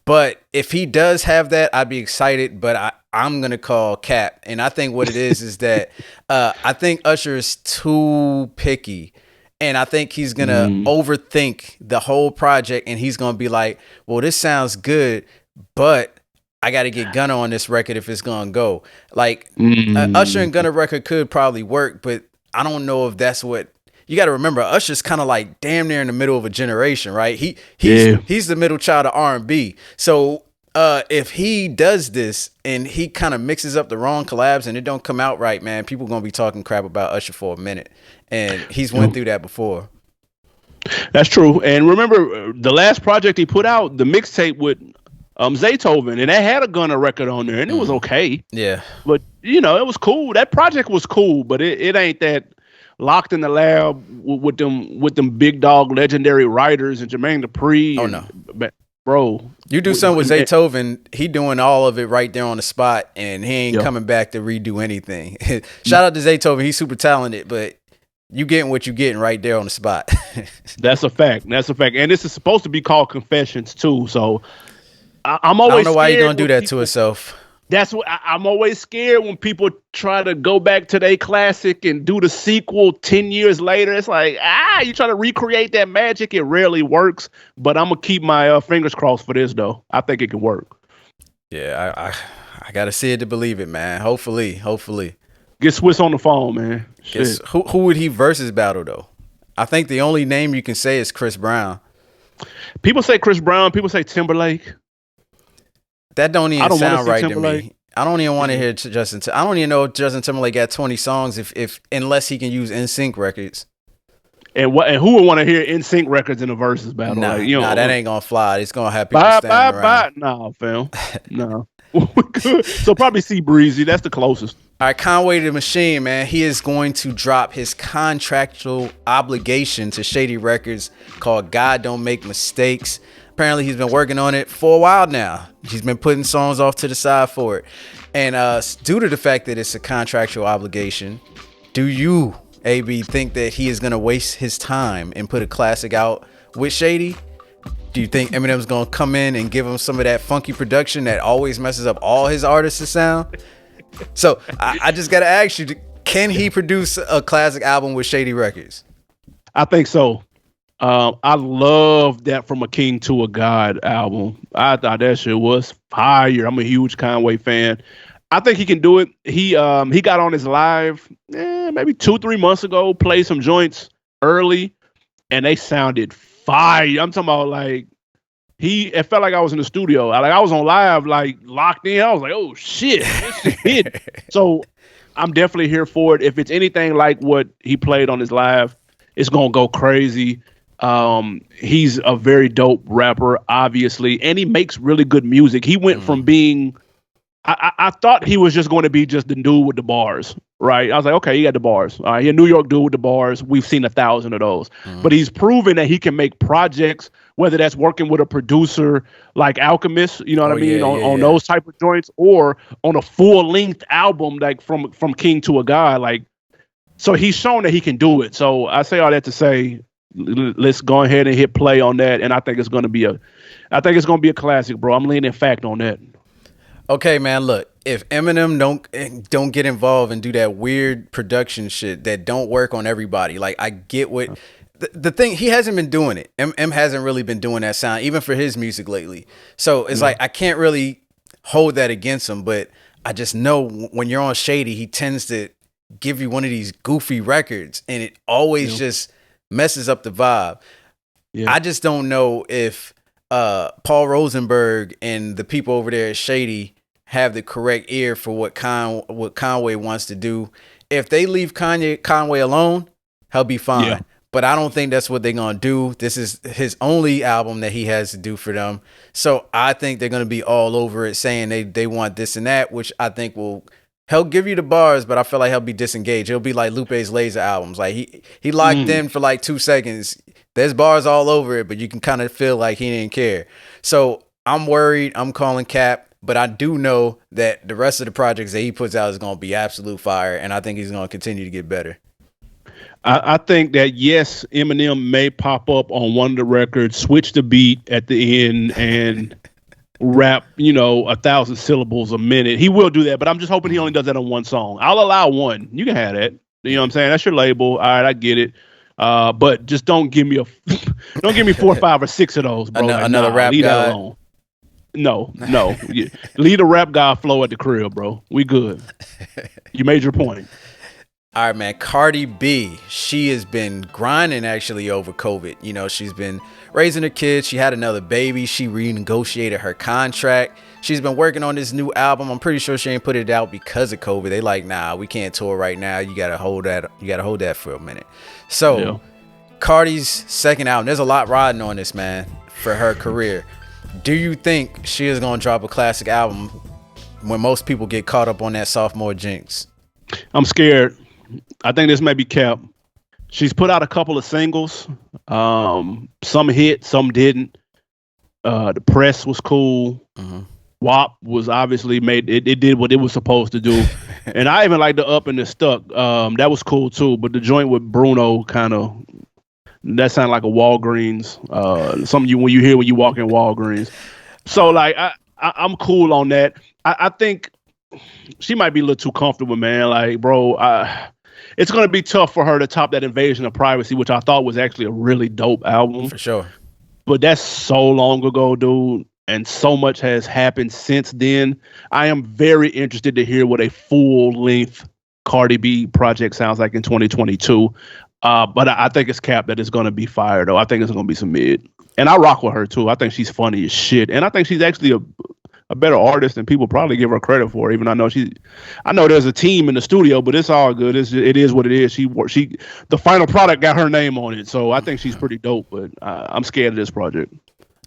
But if he does have that, I'd be excited, but I'm going to call cap. And I think what it is that I think Usher is too picky. And I think he's going to overthink the whole project. And he's going to be like, well, this sounds good, but I got to get Gunna on this record if it's going to go. Like, Usher and Gunna record could probably work, but I don't know if that's what... You got to remember, Usher's kind of like damn near in the middle of a generation, right? He's the middle child of R&B. So if he does this and he kind of mixes up the wrong collabs and it don't come out right, man, people going to be talking crap about Usher for a minute. And he's went through that before. That's true. And remember, the last project he put out, the mixtape with Zaytoven, and that had a Gunna record on there, and it was okay. Yeah. But, it was cool. That project was cool, but it ain't that locked in the lab with them big dog legendary writers and Jermaine Dupri. Oh, no. Bro. You do something with Zaytoven, he doing all of it right there on the spot, and he ain't coming back to redo anything. Shout out to Zaytoven. He's super talented, but you getting what you getting right there on the spot. That's a fact. And this is supposed to be called Confessions, too, so... I'm always. I don't know why you're gonna do that to yourself. That's what I'm always scared when people try to go back to their classic and do the sequel 10 years later. It's like, you try to recreate that magic. It rarely works, but I'm gonna keep my fingers crossed for this though. I think it can work. Yeah, I gotta see it to believe it, man. Hopefully. Get Swiss on the phone, man. Shit. Who would he versus battle though? I think the only name you can say is Chris Brown. People say Chris Brown. People say Timberlake. That don't even sound right to me. I don't even want to hear Justin. I don't even know if Justin Timberlake got 20 songs if unless he can use NSYNC records. And who would want to hear NSYNC records in a versus battle? Nah, that ain't gonna fly. It's gonna have people standing around. Nah, fam. No. So probably C Breezy. That's the closest. All right, Conway the Machine, man. He is going to drop his contractual obligation to Shady Records called God Don't Make Mistakes. Apparently, he's been working on it for a while now. He's been putting songs off to the side for it. And due to the fact that it's a contractual obligation, do you, AB, think that he is going to waste his time and put a classic out with Shady? Do you think Eminem's going to come in and give him some of that funky production that always messes up all his artists' sound? So I just got to ask you, can he produce a classic album with Shady Records? I think so. I love that From a King to a God album. I thought that shit was fire. I'm a huge Conway fan. I think he can do it. He got on his live maybe 2-3 months ago, played some joints. early, and they sounded fire. I'm talking about like it felt like I was in the studio. I was on live, like locked in. I was like, oh shit, this shit hit. So I'm definitely here for it. If it's anything like what he played on his live, it's gonna go crazy. He's a very dope rapper, obviously, and he makes really good music. He went from being I thought he was just going to be just the dude with the bars, right? I was like, okay, he got the bars. All right, he a New York dude with the bars. We've seen 1,000 of those. But he's proven that he can make projects, whether that's working with a producer like Alchemist, you know what I mean, on those type of joints, or on a full length album like from King to a God. Like, so he's shown that he can do it. So I say all that to say, let's go ahead and hit play on that. And I think it's going to be a classic, bro. I'm leaning fact on that. Okay, man. Look, if Eminem don't get involved and do that weird production shit that don't work on everybody, like I get what the thing. He hasn't been doing it. M hasn't really been doing that sound, even for his music lately. So it's like I can't really hold that against him. But I just know when you're on Shady, he tends to give you one of these goofy records, and it always just messes up the vibe. Yeah. I just don't know if Paul Rosenberg and the people over there at Shady have the correct ear for what Conway wants to do. If they leave Conway alone, he'll be fine. Yeah. But I don't think that's what they're going to do. This is his only album that he has to do for them. So I think they're going to be all over it saying they want this and that, which I think he'll give you the bars, but I feel like he'll be disengaged. He'll be like Lupe's Laser albums. Like he locked in for like 2 seconds. There's bars all over it, but you can kind of feel like he didn't care. So I'm worried. I'm calling cap. But I do know that the rest of the projects that he puts out is going to be absolute fire, and I think he's going to continue to get better. I think that, yes, Eminem may pop up on one of the records, switch the beat at the end, and rap, 1,000 syllables a minute. He will do that, but I'm just hoping he only does that on one song. I'll allow one. You can have that. You know what I'm saying? That's your label. All right, I get it. But just don't give me 4, 5, or 6 of those, bro. Another rap leave guy. That alone. No. Leave the rap guy flow at the crib, bro. We good. You made your point. All right, man. Cardi B, she has been grinding actually over COVID. She's been raising her kids. She had another baby. She renegotiated her contract. She's been working on this new album. I'm pretty sure she ain't put it out because of COVID. They like, nah, we can't tour right now. You gotta hold that. You gotta hold that for a minute. So, Cardi's second album. There's a lot riding on this, man, for her career. Do you think she is gonna drop a classic album when most people get caught up on that sophomore jinx? I'm scared. I think this may be cap. She's put out a couple of singles. Some hit, some didn't. The press was cool. WAP was obviously made. It did what it was supposed to do. And I even like the Up and the Stuck. That was cool too. But the joint with Bruno that sounded like a Walgreens. Something when you walk in Walgreens. So like I'm cool on that. I think she might be a little too comfortable, man. Like, bro, it's going to be tough for her to top that Invasion of Privacy, which I thought was actually a really dope album. For sure. But that's so long ago, dude. And so much has happened since then. I am very interested to hear what a full-length Cardi B project sounds like in 2022. But I think it's cap that it's going to be fire, though. I think it's going to be some mid. And I rock with her, too. I think she's funny as shit. And I think she's actually a better artist than people probably give her credit for. Even I know there's a team in the studio, but it's all good. It is what it is. The final product got her name on it, so I think she's pretty dope. But I'm scared of this project.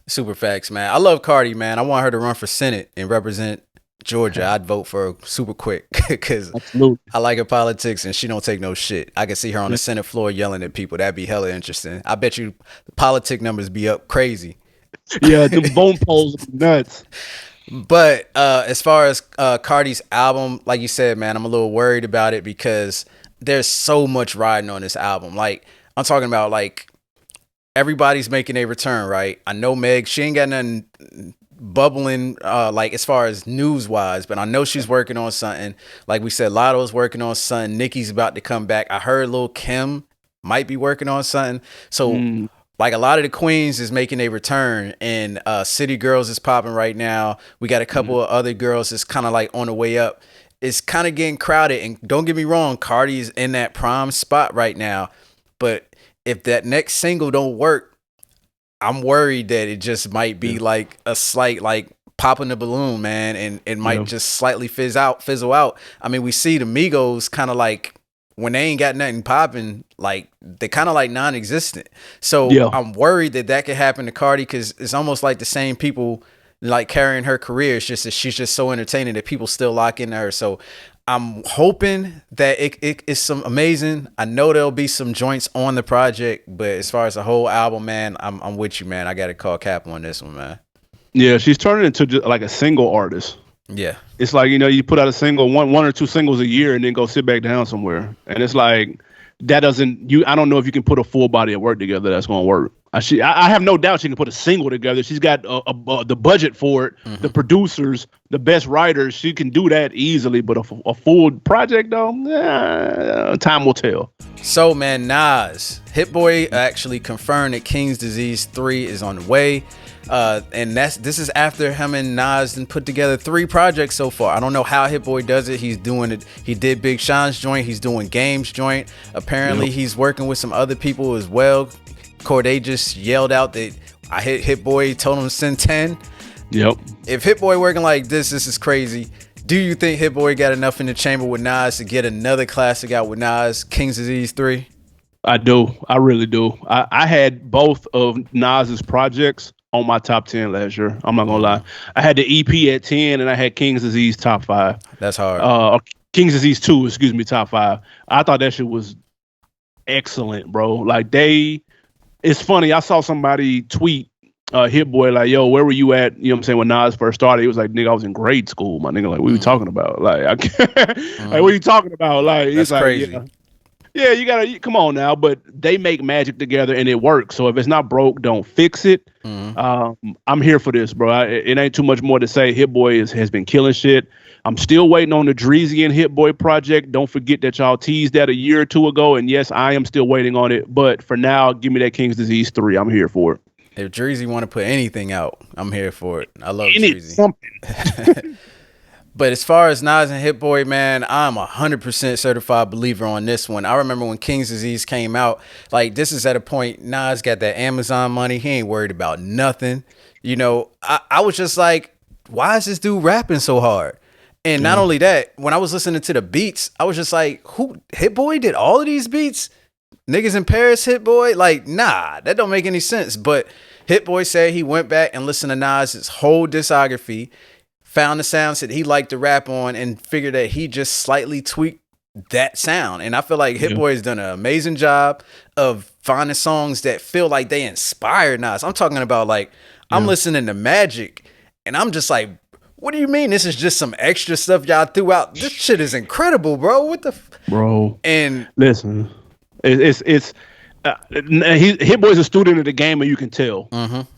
Super facts, man. I love Cardi, man. I want her to run for Senate and represent Georgia. I'd vote for her super quick because I like her politics and she don't take no shit. I can see her on the Senate floor yelling at people. That'd be hella interesting. I bet you the politic numbers be up crazy. Yeah, the bone polls are nuts. But as far as Cardi's album, like you said, man, I'm a little worried about it because there's so much riding on this album. Like, I'm talking about, like, everybody's making a return, right? I know Meg, she ain't got nothing bubbling, like, as far as news-wise, but I know she's working on something. Like we said, Lotto's working on something. Nicki's about to come back. I heard Lil' Kim might be working on something. So... Like, a lot of the queens is making a return, and City Girls is popping right now. We got a couple of other girls that's kind of like on the way up. It's kind of getting crowded, and don't get me wrong, Cardi's in that prime spot right now. But if that next single don't work, I'm worried that it just might be Yeah. like a slight like popping the balloon, man, and it might Yeah. just slightly fizzle out. I mean, we see the Migos kind of like when they ain't got nothing popping, like they kind of like non-existent. So Yeah. I'm worried that that could happen to Cardi because it's almost like the same people like carrying her career. It's just that she's just so entertaining that people still lock into her. So I'm hoping that it is some amazing. I know there'll be some joints on the project, but as far as the whole album, man, I'm with you, man. I got to call Cap on this one, man. Yeah, she's turning into just like a single artist. Yeah. It's like, you put out a single, one or two singles a year and then go sit back down somewhere. And it's like that doesn't I don't know if you can put a full body of work together that's going to work. I have no doubt she can put a single together. She's got the budget for it, the producers, the best writers. She can do that easily, but a full project though, time will tell. So, man, Nas, Hit Boy actually confirmed that King's Disease 3 is on the way. And this is after him and Nas and put together 3 projects so far. I don't know how Hit Boy does it. He's doing it. He did Big Sean's joint. He's doing Game's joint. Apparently, he's working with some other people as well. Corday just yelled out that I hit Hit Boy, told him to send 10. Yep. If Hit Boy working like this is crazy. Do you think Hit Boy got enough in the chamber with Nas to get another classic out with Nas, King's Disease 3? I do. I really do. I had both of Nas's projects on my top 10 last year. I'm not gonna lie. I had the EP at 10 and I had King's Disease top 5. That's hard. King's Disease 2, excuse me, top 5. I thought that shit was excellent, bro. Like it's funny. I saw somebody tweet Hit Boy like, "Yo, where were you at?" You know what I'm saying, when Nas first started. He was like, "Nigga, I was in grade school, my nigga." Like, what are you talking about? Like, I can't, like, what are you talking about? Like, That's like, crazy. Yeah, you gotta come on now. But they make magic together and it works. So if it's not broke, don't fix it. I'm here for this, bro. It ain't too much more to say. Hit Boy has been killing shit. I'm still waiting on the Dreezy and Hit Boy project. Don't forget that y'all teased that a year or two ago. And yes, I am still waiting on it. But for now, give me that King's Disease 3. I'm here for it. If Dreezy want to put anything out, I'm here for it. I love Dreezy. Something. But as far as Nas and Hit Boy, man, I'm 100% certified believer on this one. I remember when King's Disease came out, like this is at a point, Nas got that Amazon money. He ain't worried about nothing. You know, I was just like, why is this dude rapping so hard? And not only that, when I was listening to the beats, I was just like, who Hit Boy did all of these beats? Niggas in Paris, Hit Boy? Like, nah, that don't make any sense. But Hit Boy said he went back and listened to Nas's whole discography, found the sounds that he liked to rap on, and figured that he just slightly tweaked that sound. And I feel like Hit Boy has done an amazing job of finding songs that feel like they inspired Nas. I'm talking about like, I'm listening to Magic, and I'm just like, what do you mean? This is just some extra stuff y'all threw out. This shit is incredible, bro. What the bro? And listen, it's Hit Boy's a student of the game, and you can tell.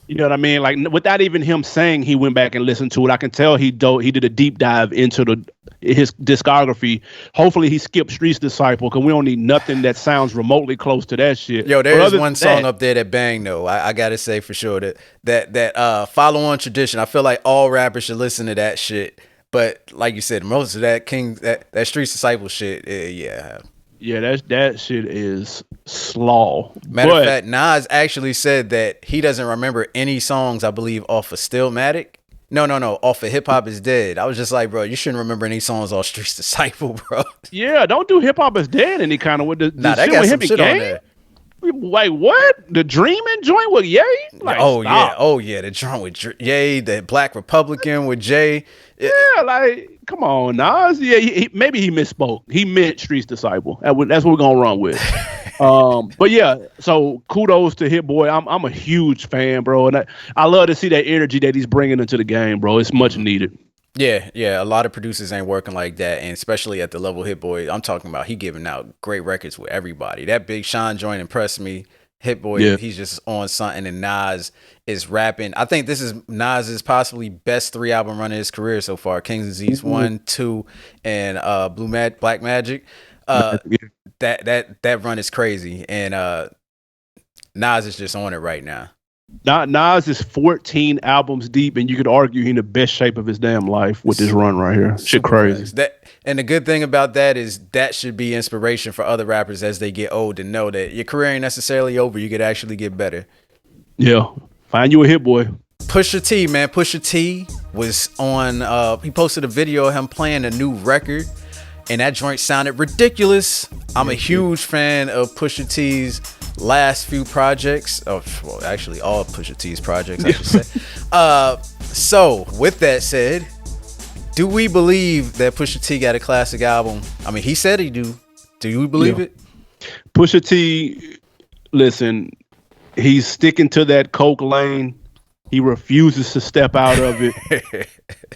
You know what I mean? Like without even him saying he went back and listened to it, I can tell he did a deep dive into his discography. Hopefully he skipped Street's Disciple because we don't need nothing that sounds remotely close to that shit. Yo, there's one song up there that bang though. I gotta say for sure that Follow On Tradition. I feel like all rappers should listen to that shit. But like you said, most of that that Street's Disciple shit, yeah. Yeah, that shit is slaw. Matter of fact, Nas actually said that he doesn't remember any songs, I believe, off of Stillmatic. No, off of Hip Hop Is Dead. I was just like, bro, you shouldn't remember any songs off Street's Disciple, bro. Yeah, don't do Hip Hop Is Dead any kind of with the that shit got with some him shit and on Game? there. Like what? The Dreaming joint with Ye? Like, oh yeah, the joint with Ye, the Black Republican with Jay. Yeah, like come on, Nas. Yeah, maybe he misspoke. He meant Street's Disciple. That's what we're gonna run with. But yeah, so kudos to Hit Boy. I'm a huge fan, bro, and I love to see that energy that he's bringing into the game, bro. It's much needed. Yeah. A lot of producers ain't working like that, and especially at the level Hit Boy, I'm talking about. He giving out great records with everybody. That Big Sean joint impressed me. Hit Boy, he's just on something, and Nas is rapping. I think this is Nas's possibly best 3 album run of his career so far. King's Disease 1, 2, and Black Magic. That run is crazy, and Nas is just on it right now. Nas is 14 albums deep, and you could argue he in the best shape of his damn life with this run right here. Shit crazy. And the good thing about that is that should be inspiration for other rappers as they get old to know that your career ain't necessarily over. You could actually get better. Yeah. Find you a hit, boy. Pusha T, man. Pusha T was on, he posted a video of him playing a new record, and that joint sounded ridiculous. I'm a huge fan of Pusha T's last few projects. Oh, well, actually, all Pusha T's projects, I should say. So, with that said, do we believe that Pusha T got a classic album? I mean, he said he do. Do you believe it? Pusha T, listen, he's sticking to that coke lane. He refuses to step out of it.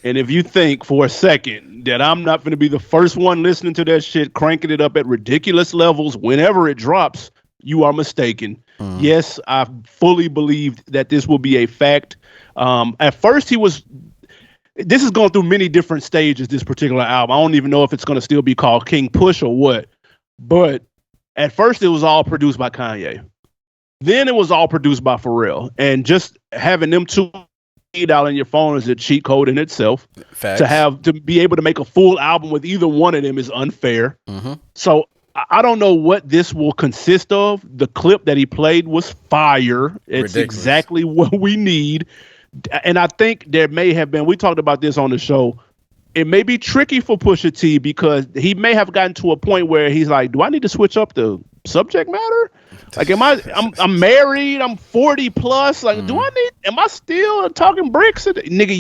And if you think for a second that I'm not going to be the first one listening to that shit, cranking it up at ridiculous levels whenever it drops, you are mistaken. Yes, I fully believed that this will be a fact. At first, this is going through many different stages, this particular album. I don't even know if it's going to still be called King Push or what. But at first, it was all produced by Kanye. Then it was all produced by Pharrell. And just having them two out on your phone is a cheat code in itself. Facts. To be able to make a full album with either one of them is unfair. So I don't know what this will consist of. The clip that he played was fire. It's ridiculous. Exactly what we need. And I think there may have been, we talked about this on the show, it may be tricky for Pusha T because he may have gotten to a point where he's like, do I need to switch up the subject matter? Like, I'm married, I'm 40 plus. Like, am I still talking bricks? Nigga,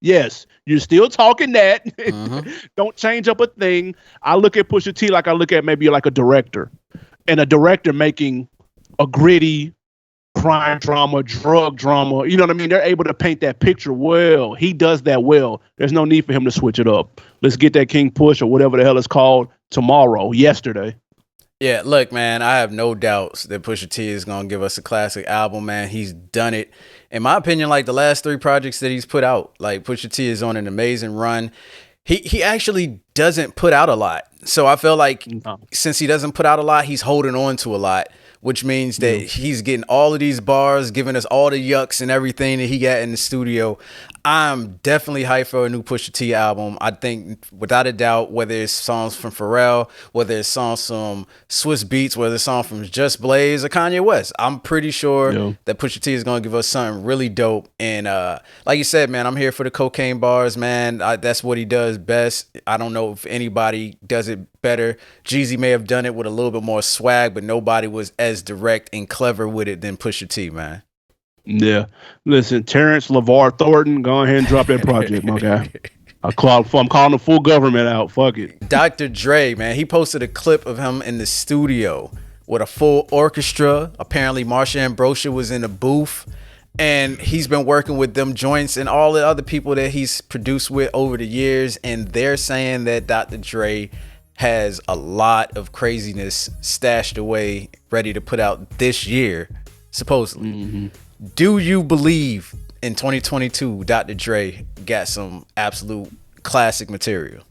yes. You're still talking that. Don't change up a thing. I look at Pusha T like I look at maybe like a director. And a director making a gritty crime drama, drug drama. You know what I mean? They're able to paint that picture well. He does that well. There's no need for him to switch it up. Let's get that King Push or whatever the hell it's called yesterday. Yeah, look, man, I have no doubts that Pusha T is going to give us a classic album, man. He's done it. In my opinion, like the last 3 projects that he's put out, like Pusha T is on an amazing run. He actually doesn't put out a lot. So I feel like since he doesn't put out a lot, he's holding on to a lot, which means that he's getting all of these bars, giving us all the yucks and everything that he got in the studio. I'm definitely hyped for a new Pusha T album. I think without a doubt, whether it's songs from Pharrell, whether it's songs from Swiss Beats, whether it's songs from Just Blaze or Kanye West, I'm pretty sure that Pusha T is going to give us something really dope. And like you said, man, I'm here for the cocaine bars, man. That's what he does best. I don't know if anybody does it better. Jeezy may have done it with a little bit more swag, but nobody was as direct and clever with it than Pusha T, man. Yeah. Listen, Terrence LeVar Thornton, go ahead and drop that project, my guy. I'm calling the full government out. Fuck it. Dr. Dre, man, he posted a clip of him in the studio with a full orchestra. Apparently, Marsha Ambrosius was in the booth, and he's been working with them joints and all the other people that he's produced with over the years, and they're saying that Dr. Dre has a lot of craziness stashed away, ready to put out this year, supposedly. Do you believe in 2022 Dr. Dre got some absolute classic material?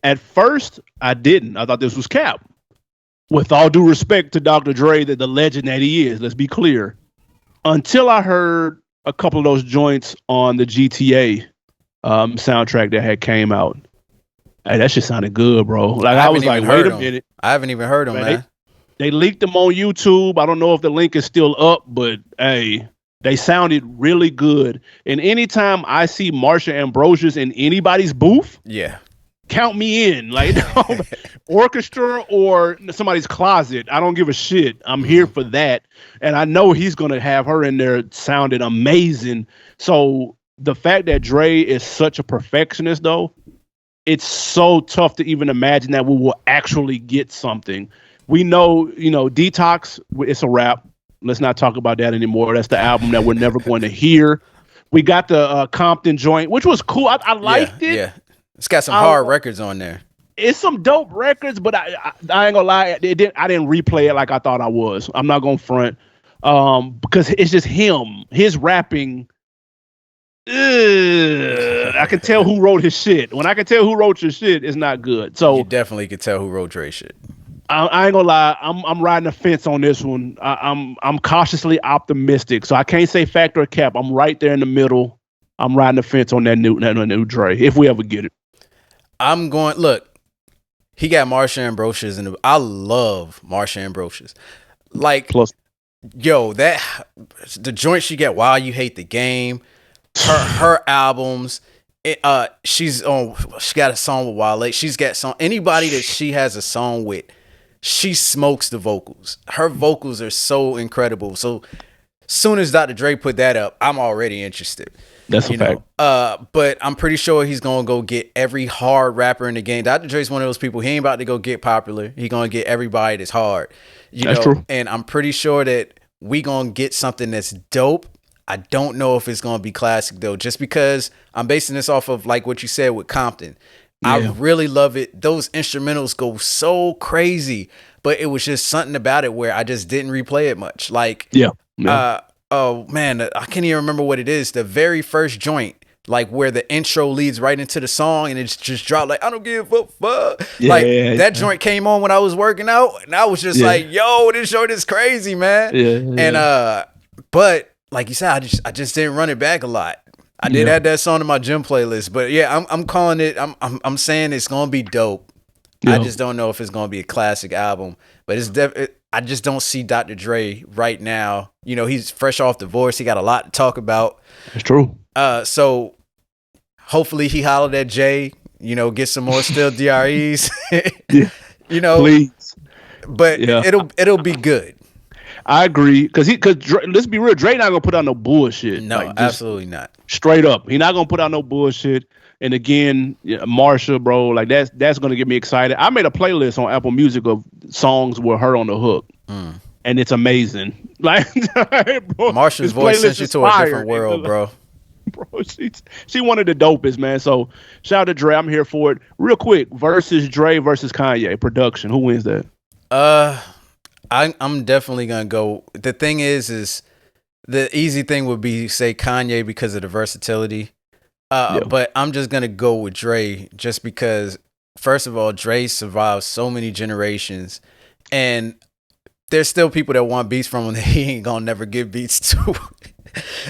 At first, I didn't. I thought this was cap. With all due respect to Dr. Dre, the legend that he is, let's be clear. Until I heard a couple of those joints on the GTA soundtrack that had came out. Hey, that shit sounded good, bro. Like I was like, wait a minute. I haven't even heard them, man. They leaked them on YouTube. I don't know if the link is still up, but hey, they sounded really good. And anytime I see Marsha Ambrosius in anybody's booth, count me in. Like orchestra or somebody's closet, I don't give a shit. I'm here for that. And I know he's going to have her in there sounding amazing. So the fact that Dre is such a perfectionist, though, it's so tough to even imagine that we will actually get something. We know, Detox, it's a wrap. Let's not talk about that anymore. That's the album that we're never going to hear. We got the Compton joint, which was cool. I liked it. Yeah, it's got some hard records on there. It's some dope records, but I ain't gonna lie. I didn't replay it like I thought I was. I'm not gonna front because it's just him. His rapping. I can tell who wrote his shit. When I can tell who wrote your shit, it's not good. So you definitely could tell who wrote Dre's shit. I ain't gonna lie. I'm riding the fence on this one. I'm cautiously optimistic, so I can't say factor or cap. I'm right there in the middle. I'm riding the fence on that new Dre. If we ever get it, I'm going. Look, he got Marsha Ambrosius, and I love Marsha Ambrosius. Like, plus yo, that the joint she got. While You Hate the Game, her albums. She's on. She got a song with Wale. She's got song. Anybody that she has a song with, she smokes the vocals. Her vocals are so incredible. So soon as Dr. Dre put that up, I'm already interested. that's a fact. But I'm pretty sure he's gonna go get every hard rapper in the game. Dr. Dre's one of those people. He ain't about to go get popular. He gonna get everybody that's hard. That's true. And I'm pretty sure that we gonna get something that's dope. I don't know if it's gonna be classic though, just because I'm basing this off of like what you said with Compton. Yeah. I really love it. Those instrumentals go so crazy, but it was just something about it where I just didn't replay it much. Like, oh man, I can't even remember what it is. The very first joint, like where the intro leads right into the song and it's just dropped like, I don't give a fuck. That joint came on when I was working out and I was just like, yo, this joint is crazy, man. And but like you said, I just didn't run it back a lot. I did add that song to my gym playlist, but yeah, I'm calling it. I'm saying it's gonna be dope. I just don't know if it's gonna be a classic album, but I just don't see Dr. Dre right now. You know, he's fresh off divorce. He got a lot to talk about. It's true. So hopefully he hollered at Jay. You know, get some more still DREs. You know, please. But it'll be good. I agree, because let's be real, Dre not gonna put out no bullshit. No, like, absolutely not. Straight up, he not gonna put out no bullshit. And again, Marsha, bro, like that's gonna get me excited. I made a playlist on Apple Music of songs with her on the hook, and it's amazing. Like, bro, Marsha's voice sent you to a different world, bro. Bro, she one of the dopest, man. So shout out to Dre. I'm here for it. Real quick, versus Dre versus Kanye production. Who wins that? I'm definitely gonna go. The thing is the easy thing would be say Kanye because of the versatility. But I'm just gonna go with Dre just because, first of all, Dre survived so many generations, and there's still people that want beats from him that he ain't gonna never give beats to.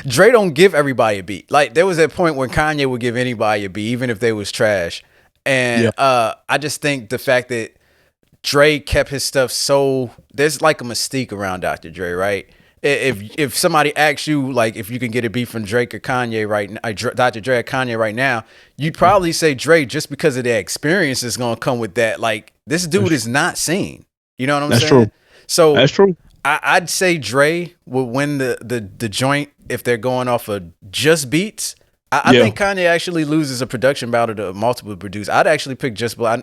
Dre don't give everybody a beat. Like, there was that point where Kanye would give anybody a beat, even if they was trash. And I just think the fact that Dre kept his stuff so, there's like a mystique around Dr. Dre, right? If somebody asks you, like, if you can get a beat from Drake or Kanye right now, Dr. Dre or Kanye right now, you'd probably say Dre just because of their experience is going to come with that. Like, this dude is not seen. You know what I'm saying? That's true. So that's true. I'd say Dre would win the joint if they're going off of just beats. I think Kanye actually loses a production battle to multiple producers. I'd actually pick Just Blaze.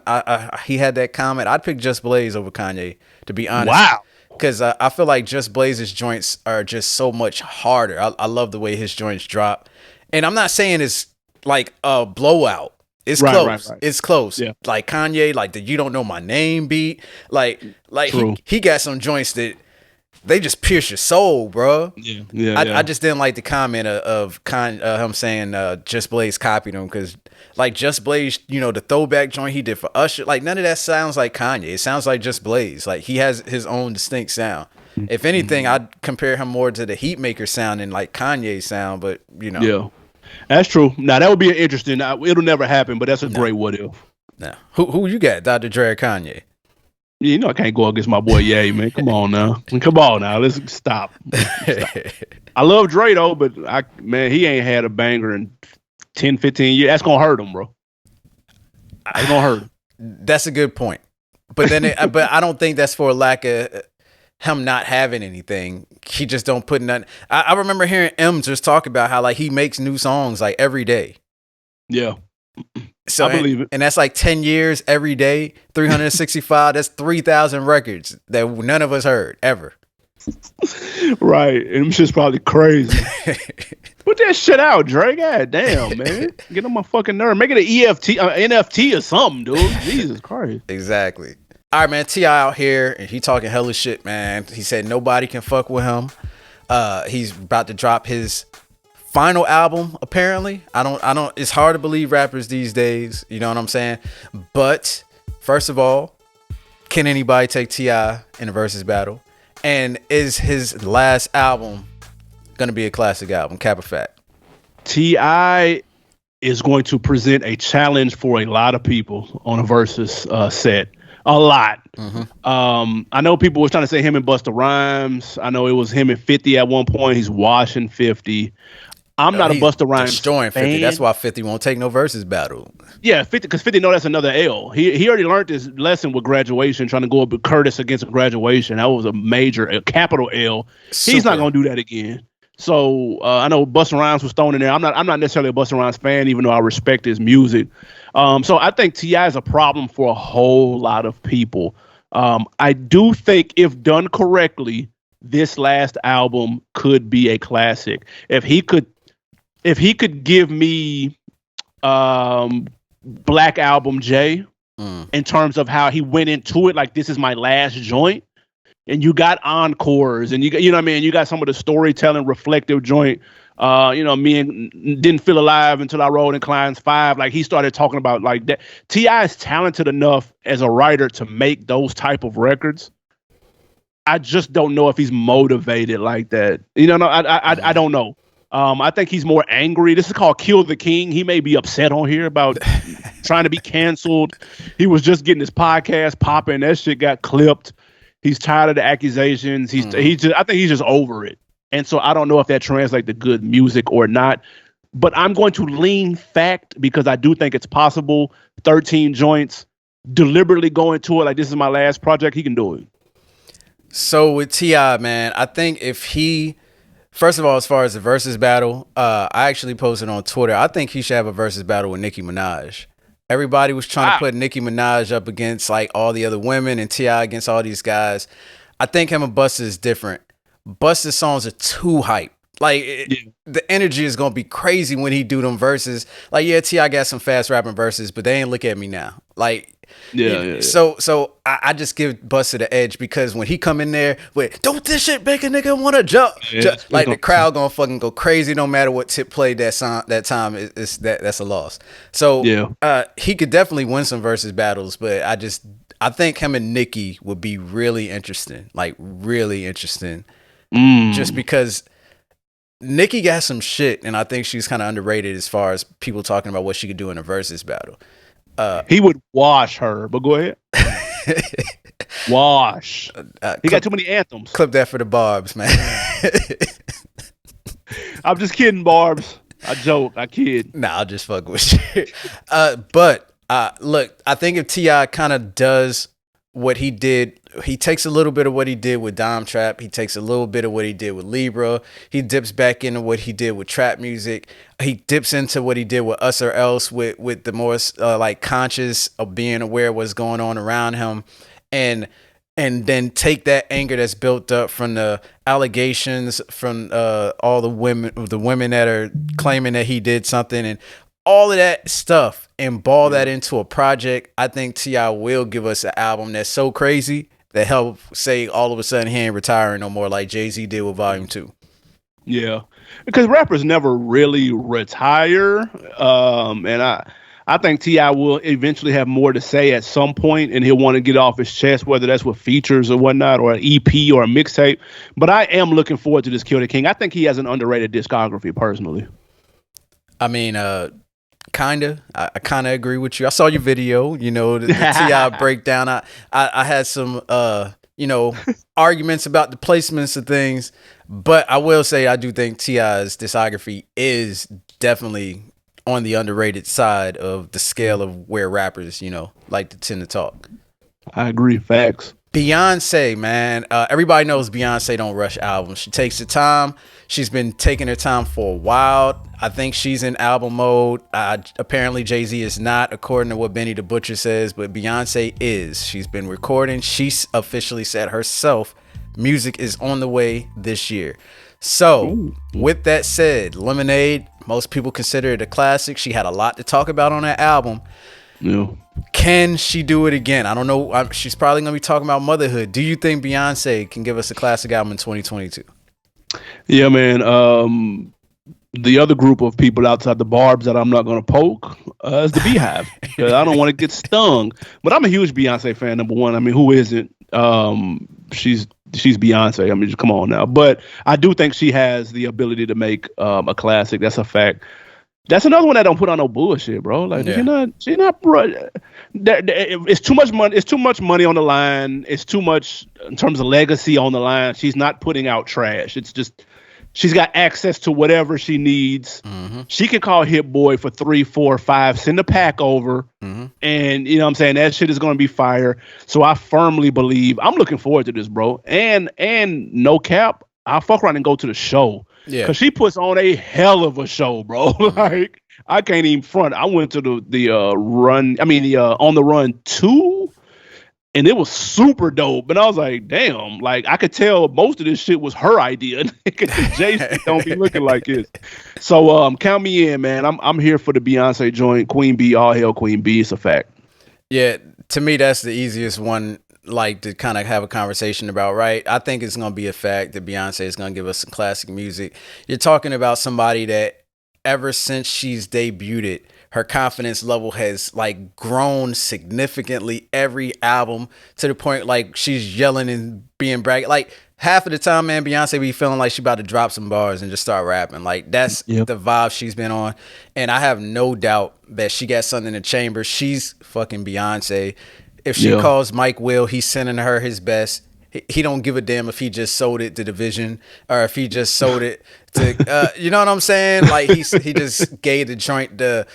He had that comment. I'd pick Just Blaze over Kanye, to be honest. Wow. Because I feel like Just Blaze's joints are just so much harder. I love the way his joints drop. And I'm not saying it's like a blowout. It's close. Right. It's close. Yeah. Like Kanye, like the You Don't Know My Name beat. Like he got some joints that they just pierce your soul, bro. I just didn't like the comment of him saying Just Blaze copied him, because like Just Blaze, you know, the throwback joint he did for Usher, like none of that sounds like Kanye. It sounds like Just Blaze. Like, he has his own distinct sound. If anything, I'd compare him more to the Heatmaker sound than like Kanye's sound, but you know. Yeah, that's true. Now that would be interesting. It'll never happen, but that's a great what if. Now, who you got, Dr. Dre or Kanye? You know I can't go against my boy Ye, man. Come on now. Let's stop. I love Dre though, but he ain't had a banger in 10, 15 years. That's gonna hurt him, bro. It's gonna hurt him. That's a good point. But then but I don't think that's for a lack of him not having anything. He just don't put nothing. I remember hearing M just talk about how like he makes new songs like every day. Yeah. So I believe it. And that's like 10 years every day, 365. That's 3,000 records that none of us heard ever. Right. And it's just probably crazy. Put that shit out, Dre. God damn, man. Get on my fucking nerve. Make it an NFT or something, dude. Jesus Christ. Exactly. All right, man. T.I. out here, and he talking hella shit, man. He said nobody can fuck with him. He's about to drop his final album, apparently. I don't it's hard to believe rappers these days, you know what I'm saying? But first of all, Can anybody take T.I. in a versus battle? And is his last album gonna be a classic album? Cap or fact? Ti is going to present a challenge for a lot of people on a versus set. A lot. I know people were trying to say him and Busta Rhymes. I know it was him and 50 at one point. He's washing 50. I'm not a Busta Rhymes destroying 50. fan. That's why 50 won't take no versus battle. Yeah, 50, because 50 know that's another L. He already learned his lesson with graduation, trying to go up with Curtis against graduation. That was a capital L. He's not gonna do that again. So I know Busta Rhymes was thrown in there. I'm not necessarily a Busta Rhymes fan, even though I respect his music. So I think T.I. is a problem for a whole lot of people. I do think if done correctly, this last album could be a classic. If he could give me Black Album J in terms of how he went into it, like this is my last joint, and you got encores, and you know what I mean, you got some of the storytelling reflective joint. Me and Didn't Feel Alive Until I Rolled in Klein's 5. Like he started talking about like that. T.I. is talented enough as a writer to make those type of records. I just don't know if he's motivated like that. I don't know. I think he's more angry. This is called Kill the King. He may be upset on here about trying to be canceled. He was just getting his podcast popping. That shit got clipped. He's tired of the accusations. I think he's just over it. And so I don't know if that translates to good music or not. But I'm going to lean fact because I do think it's possible. 13 joints, deliberately going to it like this is my last project. He can do it. So with T.I., man, I think if he, first of all, as far as the versus battle, I actually posted on Twitter, I think he should have a versus battle with Nicki Minaj. Everybody was trying to put Nicki Minaj up against like all the other women and T.I. against all these guys. I think him and Busta is different. Busta's songs are too hype. Like the energy is gonna be crazy when he do them verses. Like T.I. got some fast rapping verses, but they ain't Look At Me Now. Like So I just give Busta the edge because when he come in there with don't this shit make a nigga wanna jump, like the crowd gonna fucking go crazy no matter what Tip played that song that time. That's a loss. So he could definitely win some versus battles, but I think him and Nicki would be really interesting, like really interesting, just because Nicki got some shit, and I think she's kind of underrated as far as people talking about what she could do in a versus battle. He would wash her, but go ahead. Wash. He got too many anthems. Clip that for the Barbs, man. I'm just kidding, Barbs. I joke. I kid. Nah, I'll just fuck with you. But look, I think if T.I. kind of does what he did, he takes a little bit of what he did with Dime Trap. He takes a little bit of what he did with Libra. He dips back into what he did with trap music. He dips into what he did with Us or Else with the more like conscious of being aware of what's going on around him. And then take that anger that's built up from the allegations from all the women that are claiming that he did something and all of that stuff and ball that into a project. I think T.I. will give us an album that's so crazy that help say all of a sudden he ain't retiring no more like Jay-Z did with Volume 2. Yeah, because rappers never really retire. And I think T.I. will eventually have more to say at some point, and he'll want to get off his chest, whether that's with features or whatnot, or an EP or a mixtape. But I am looking forward to this Kill the King. I think he has an underrated discography, personally. I mean, kinda. I kind of agree with you. I saw your video, the T.I. breakdown. I had some, arguments about the placements of things, but I will say I do think T.I.'s discography is definitely on the underrated side of the scale of where rappers, like to tend to talk. I agree. Facts. Beyonce, man. Everybody knows Beyonce don't rush albums. She takes her time. She's been taking her time for a while. I think she's in album mode. Apparently Jay-Z is not, according to what Benny the Butcher says, but Beyonce is. She's been recording. She's officially said herself, music is on the way this year. So, with that said, Lemonade, most people consider it a classic. She had a lot to talk about on that album. Yeah. Can she do it again? I don't know. She's probably going to be talking about motherhood. Do you think Beyonce can give us a classic album in 2022? Yeah, man. the other group of people outside the barbs that I'm not going to poke is the Beehive. 'Cause I don't want to get stung. But I'm a huge Beyonce fan. Number one, I mean, who isn't? She's Beyonce. I mean, just come on now. But I do think she has the ability to make a classic. That's a fact. That's another one that don't put on no bullshit, bro. Like Yeah. she's not, bro. It's too much money. It's too much money on the line. It's too much in terms of legacy on the line. She's not putting out trash. It's just she's got access to whatever she needs. Mm-hmm. She can call Hit Boy for 3, 4, 5, send a pack over, Mm-hmm. and you know what I'm saying, that shit is gonna be fire. So I firmly believe I'm looking forward to this, bro. And no cap, I'll fuck around and go to the show. Yeah. Cause she puts on a hell of a show, bro. Like I can't even front. I went to the run. I mean the On the Run 2, and it was super dope. And I was like, damn, like I could tell most of this shit was her idea. Jason don't be looking like this. So count me in, man. I'm here for the Beyonce joint. Queen B, all hail Queen B. It's a fact. Yeah, to me, that's the easiest one, like to kind of have a conversation about, right? I think it's gonna be a fact that Beyonce is gonna give us some classic music. You're talking about somebody that ever since she's debuted, her confidence level has like grown significantly every album to the point like she's yelling and being braggy. Like half of the time, man, Beyonce be feeling like she about to drop some bars and just start rapping. Like that's Yep. the vibe she's been on, and I have no doubt that she got something in the chamber. She's fucking Beyonce. If she Yeah. calls Mike Will, he's sending her his best. He don't give a damn if he just sold it to Division or if he just sold it to, you know what I'm saying? Like he just gave the joint to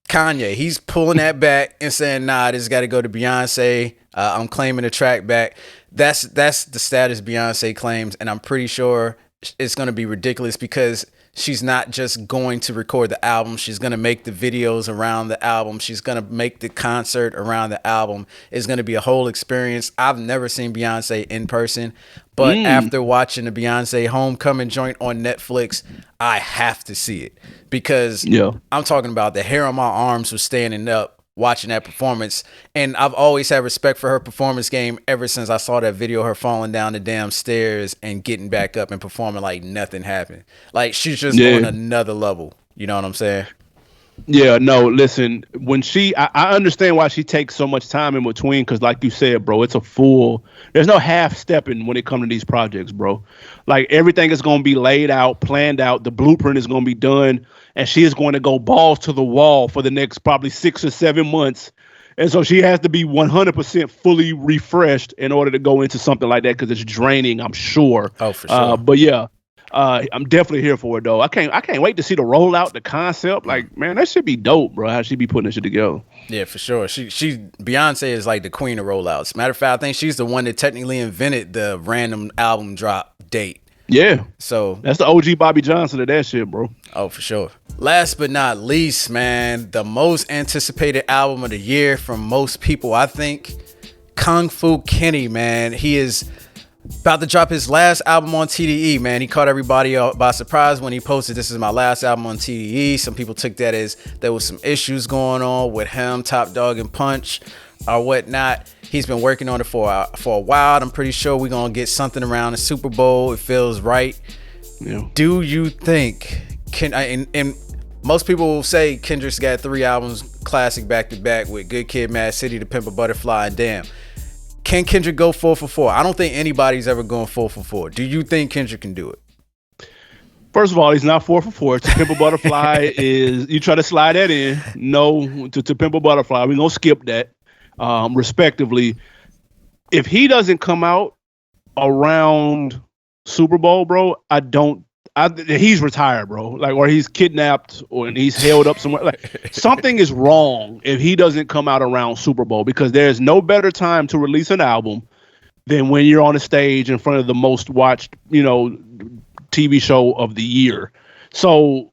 Kanye. He's pulling that back and saying, nah, this got to go to Beyonce. I'm claiming the track back. That's the status Beyonce claims, and I'm pretty sure it's going to be ridiculous because she's not just going to record the album. She's going to make the videos around the album. She's going to make the concert around the album. It's going to be a whole experience. I've never seen Beyonce in person, but after watching the Beyonce Homecoming joint on Netflix, I have to see it because Yeah. I'm talking about the hair on my arms was standing up watching that performance. And I've always had respect for her performance game ever since I saw that video of her falling down the damn stairs and getting back up and performing like nothing happened. Like she's just on another level. You know what I'm saying? Yeah, no, listen, when I understand why she takes so much time in between, because like you said, bro, there's no half stepping when it comes to these projects, bro. Like everything is going to be laid out, planned out, the blueprint is going to be done, and she is going to go balls to the wall for the next probably 6 or 7 months. And so she has to be 100% fully refreshed in order to go into something like that because it's draining, I'm sure. Oh, for sure. But yeah. I'm definitely here for it though. I can't wait to see the rollout, the concept. Like, man, that should be dope, bro. How she be putting this shit together. Yeah, for sure. She Beyonce is like the queen of rollouts. Matter of fact, I think she's the one that technically invented the random album drop date. Yeah. So that's the OG Bobby Johnson of that shit, bro. Oh, for sure. Last but not least, man, the most anticipated album of the year from most people, I think, Kung Fu Kenny, man. He is about to drop his last album on TDE, man. He caught everybody by surprise when he posted, "This is my last album on TDE." Some people took that as there was some issues going on with him, Top Dog, and Punch or whatnot. He's been working on it for a while. I'm pretty sure we're going to get something around the Super Bowl. It feels right. Yeah. Do you think, and most people will say Kendrick's got 3 albums classic back to back with Good Kid, Mad City, To Pimp a Butterfly, and Damn. Can Kendrick go 4 for 4? I don't think anybody's ever going 4 for 4. Do you think Kendrick can do it? First of all, he's not 4 for 4. To Pimp a Butterfly is, you try to slide that in. No, to Pimp a Butterfly. We're going to skip that, respectively. If he doesn't come out around Super Bowl, bro, he's retired, bro. Like, or he's kidnapped, or and he's held up somewhere. Like, something is wrong if he doesn't come out around Super Bowl, because there's no better time to release an album than when you're on a stage in front of the most watched, TV show of the year. So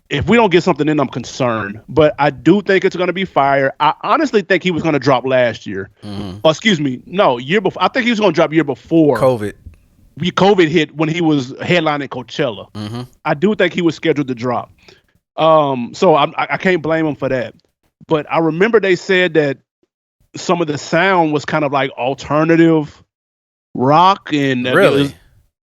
if we don't get something in, I'm concerned. But I do think it's going to be fire. I honestly think he was going to drop last year. Mm-hmm. Oh, excuse me. No, year before. I think he was going to drop year before. COVID hit when he was headlining Coachella. Mm-hmm. I do think he was scheduled to drop. So I can't blame him for that. But I remember they said that some of the sound was kind of like alternative rock, and really,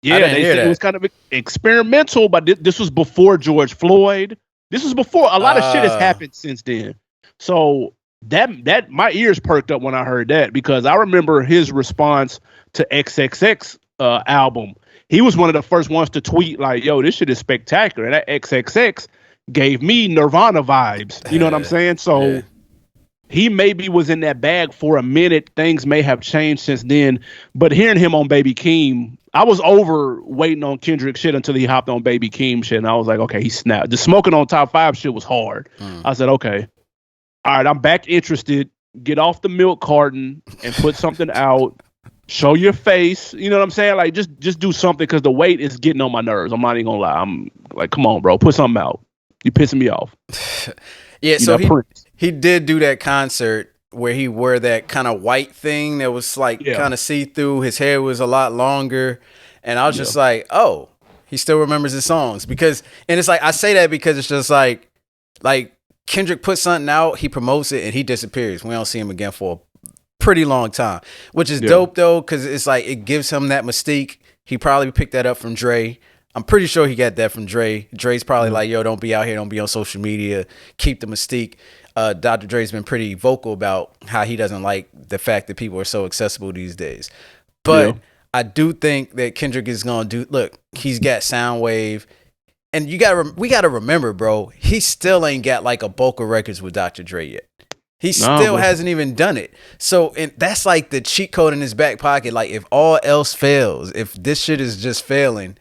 I Yeah, didn't they hear said it was that. kind of experimental, but this was before George Floyd. This was before a lot of shit has Uh, happened since then. So that my ears perked up when I heard that because I remember his response to XXX album. He was one of the first ones to tweet like, "Yo, this shit is spectacular." And that XXX gave me Nirvana vibes. You know what I'm saying? yeah. So he maybe was in that bag for a minute. Things may have changed since then, but hearing him on Baby Keem, I was over waiting on Kendrick shit until he hopped on Baby Keem shit, and I was like, okay, he snapped. The smoking on top five shit was hard. I said, okay, all right, I'm back interested. Get off the milk carton and put something out. Show your face. You know what I'm saying? Like just do something because the weight is getting on my nerves. I'm not even gonna lie. I'm like, come on, bro, put something out. You pissing me off. Yeah, You so know, Prince. he did do that concert where he wore that kind of white thing that was like Yeah, kind of see through. His hair was a lot longer, and I was yeah, just like, oh, he still remembers his songs because, and it's like I say that because it's just like Kendrick puts something out, he promotes it, and he disappears. We don't see him again for a pretty long time, which is yeah. dope though because it's like it gives him that mystique. He probably picked that up from Dre. I'm pretty sure he got that from Dre. Dre's probably like, yo, don't be out here, don't be on social media, keep the mystique. Dr. Dre's been pretty vocal about how he doesn't like the fact that people are so accessible these days. Yeah. But I do think that Kendrick is gonna do. Look, he's got Soundwave, and we gotta remember, bro. He still ain't got like a bulk of records with Dr. Dre yet. He Nah, still but hasn't even done it. So, and that's like the cheat code in his back pocket. Like, if all else fails, if this shit is just failing,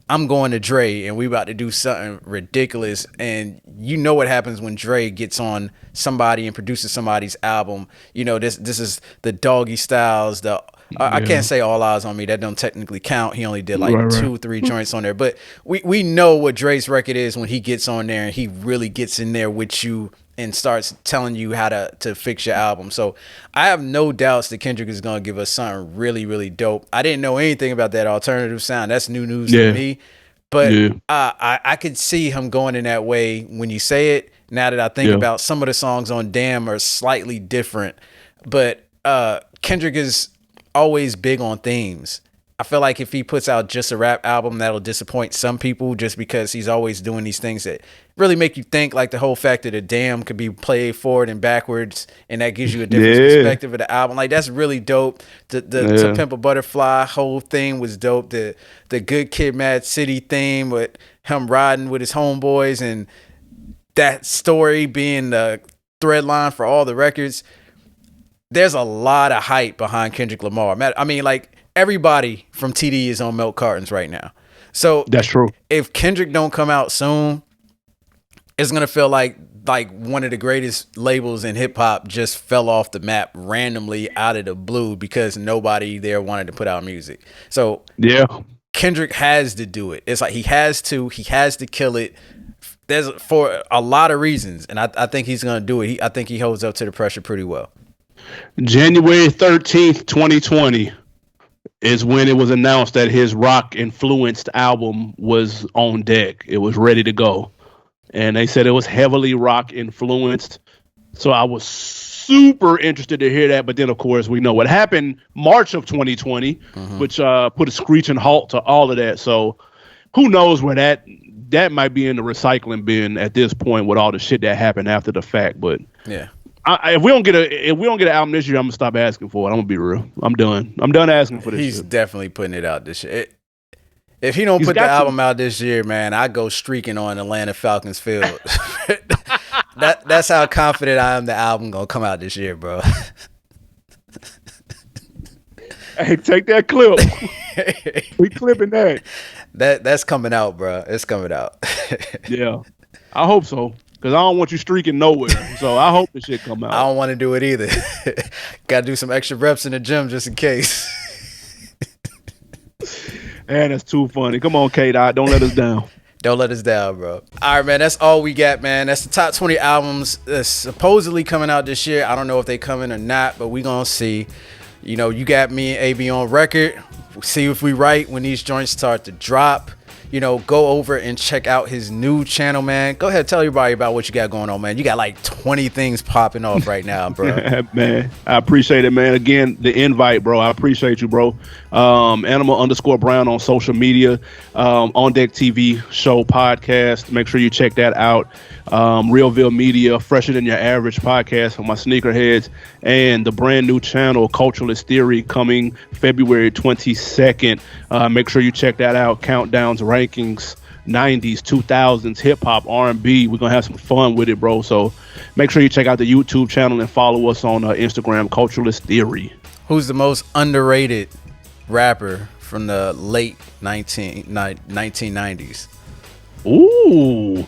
I'm going to Dre and we about to do something ridiculous. And you know what happens when Dre gets on somebody and produces somebody's album. You know, this is the Doggy Styles, I yeah. can't say All Eyes on Me. That don't technically count. He only did like Right, right. 2-3 joints on there. But we know what Dre's record is when he gets on there and he really gets in there with you and starts telling you how to fix your album. So I have no doubts that Kendrick is going to give us something really, really dope. I didn't know anything about that alternative sound. That's new news to Yeah, me. But yeah, I could see him going in that way when you say it. Now that I think yeah. about some of the songs on Damn are slightly different. But Kendrick is always big on themes. I feel like if he puts out just a rap album, that'll disappoint some people just because he's always doing these things that really make you think, like the whole fact that a damn could be played forward and backwards, and that gives you a different Yeah, perspective of the album. Like, that's really dope. The To yeah. Pimp a Butterfly whole thing was dope. The Good Kid, Mad City theme with him riding with his homeboys and that story being the thread line for all the records. There's a lot of hype behind Kendrick Lamar. I mean, like, everybody from TD is on milk cartons right now. So That's true. if Kendrick don't come out soon, it's gonna feel like one of the greatest labels in hip hop just fell off the map randomly out of the blue because nobody there wanted to put out music. So Yeah, Kendrick has to do it. It's like he has to kill it. There's for a lot of reasons, and I think he's gonna do it. I think he holds up to the pressure pretty well. January 13th, 2020 is when it was announced that his rock influenced album was on deck. It was ready to go. And they said it was heavily rock influenced. So I was super interested to hear that. But then, of course, we know what happened March of 2020, which put a screeching halt to all of that. So who knows where that might be in the recycling bin at this point with all the shit that happened after the fact. But Yeah. if we don't get an album this year, I'm gonna stop asking for it. I'm gonna be real. I'm done. I'm done asking for this He's shit. definitely putting it out this year. If he don't He's put the got to. album out this year, man, I go streaking on Atlanta Falcons field. That's how confident I am the album gonna come out this year, bro. Hey, take that clip. We clipping that. That's coming out, bro. It's coming out. Yeah, I hope so. Cause I don't want you streaking nowhere. So I hope the shit come I out. don't want to do it either. Got to do some extra reps in the gym just in case. Man, that's too funny. Come on, K-Dot. Don't let us down. Don't let us down, bro. All right, man. That's all we got, man. That's the top 20 albums that's supposedly coming out this year. I don't know if they coming or not, but we gonna see. You know, you got me and AB on record. See if we right when these joints start to drop. go over and check out his new channel, man. Go ahead, tell everybody about what you got going on, man. You got like 20 things popping off right now, bro. Man, I appreciate it, man. Again, the invite, bro. I appreciate you, bro. Animal_Brown on social media, On Deck TV show podcast. Make sure you check that out. Realville Media, Fresher Than Your Average podcast for my sneakerheads, and the brand new channel Culturalist Theory coming February 22nd. Make sure you check that out. Countdowns, rankings, 90s, 2000s, hip hop, R&B. We're gonna have some fun with it, bro. So make sure you check out the YouTube channel and follow us on Instagram, Culturalist Theory. Who's the most underrated rapper from the late 1990s? Ooh,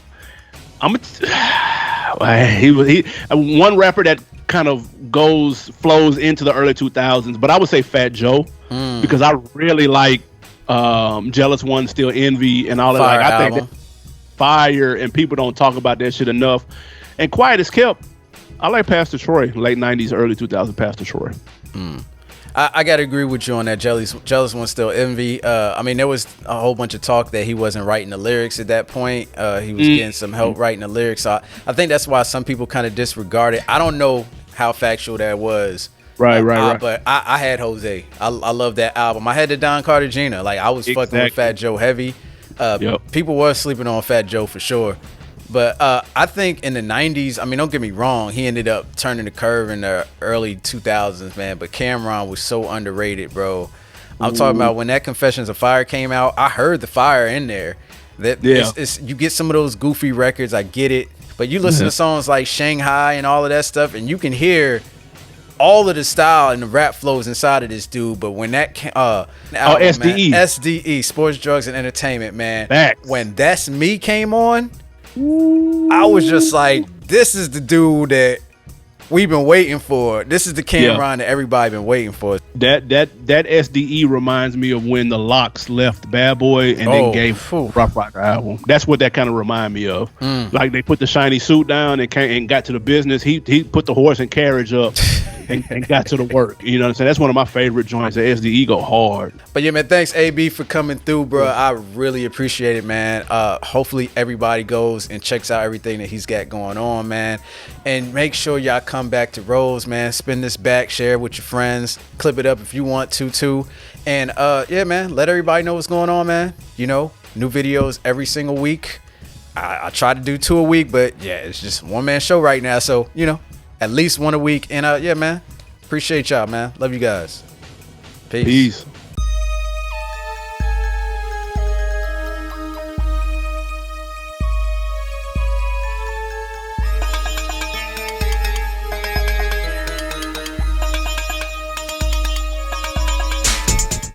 he one rapper that kind of flows into the early 2000s, but I would say Fat Joe, because I really like Jealous One, Still Envy, and all that. Like, I think that's fire, and people don't talk about that shit enough. And Quiet as Kept, I like Pastor Troy, late 90s, early 2000s Pastor Troy. I gotta agree with you on that. Jealous One, Still Envy. I mean, there was a whole bunch of talk that he wasn't writing the lyrics at that point. He was getting some help writing the lyrics. So I think that's why some people kind of disregard it. I don't know how factual that was. Right. But I had Jose. I love that album. I had the Don Cartagena. Like, I was fucking with Fat Joe heavy. People were sleeping on Fat Joe for sure. But I think in the 90s, I mean, don't get me wrong, he ended up turning the curve in the early 2000s, man. But Cameron was so underrated, bro. I'm talking about when that Confessions of Fire came out, I heard the fire in there. You get some of those goofy records, I get it. But you listen to songs like Shanghai and all of that stuff, and you can hear all of the style and the rap flows inside of this dude. But when that album, SDE. man, SDE, Sports, Drugs, and Entertainment, man. Facts. When That's Me came on, I was just like, this is the dude that we've been waiting for. This is the Cameron that everybody been waiting for. That SDE reminds me of when the Locks left Bad Boy and then gave Rough Rock album. That's what that kind of remind me of. Like, they put the shiny suit down and got to the business. He put the horse and carriage up and got to the work. You know what I'm saying? That's one of my favorite joints. The SDE go hard. But yeah, man, thanks AB for coming through, bro. I really appreciate it, man. Hopefully everybody goes and checks out everything that he's got going on, man. And make sure y'all come back to R.O.S.E, man. Spin this back, share it with your friends, clip it up if you want to too. And yeah, man, let everybody know what's going on, man. You know, new videos every single week. I try to do 2 a week, but yeah, it's just one-man show right now. So, you know, at least 1 a week. And yeah, man, appreciate y'all, man. Love you guys. Peace.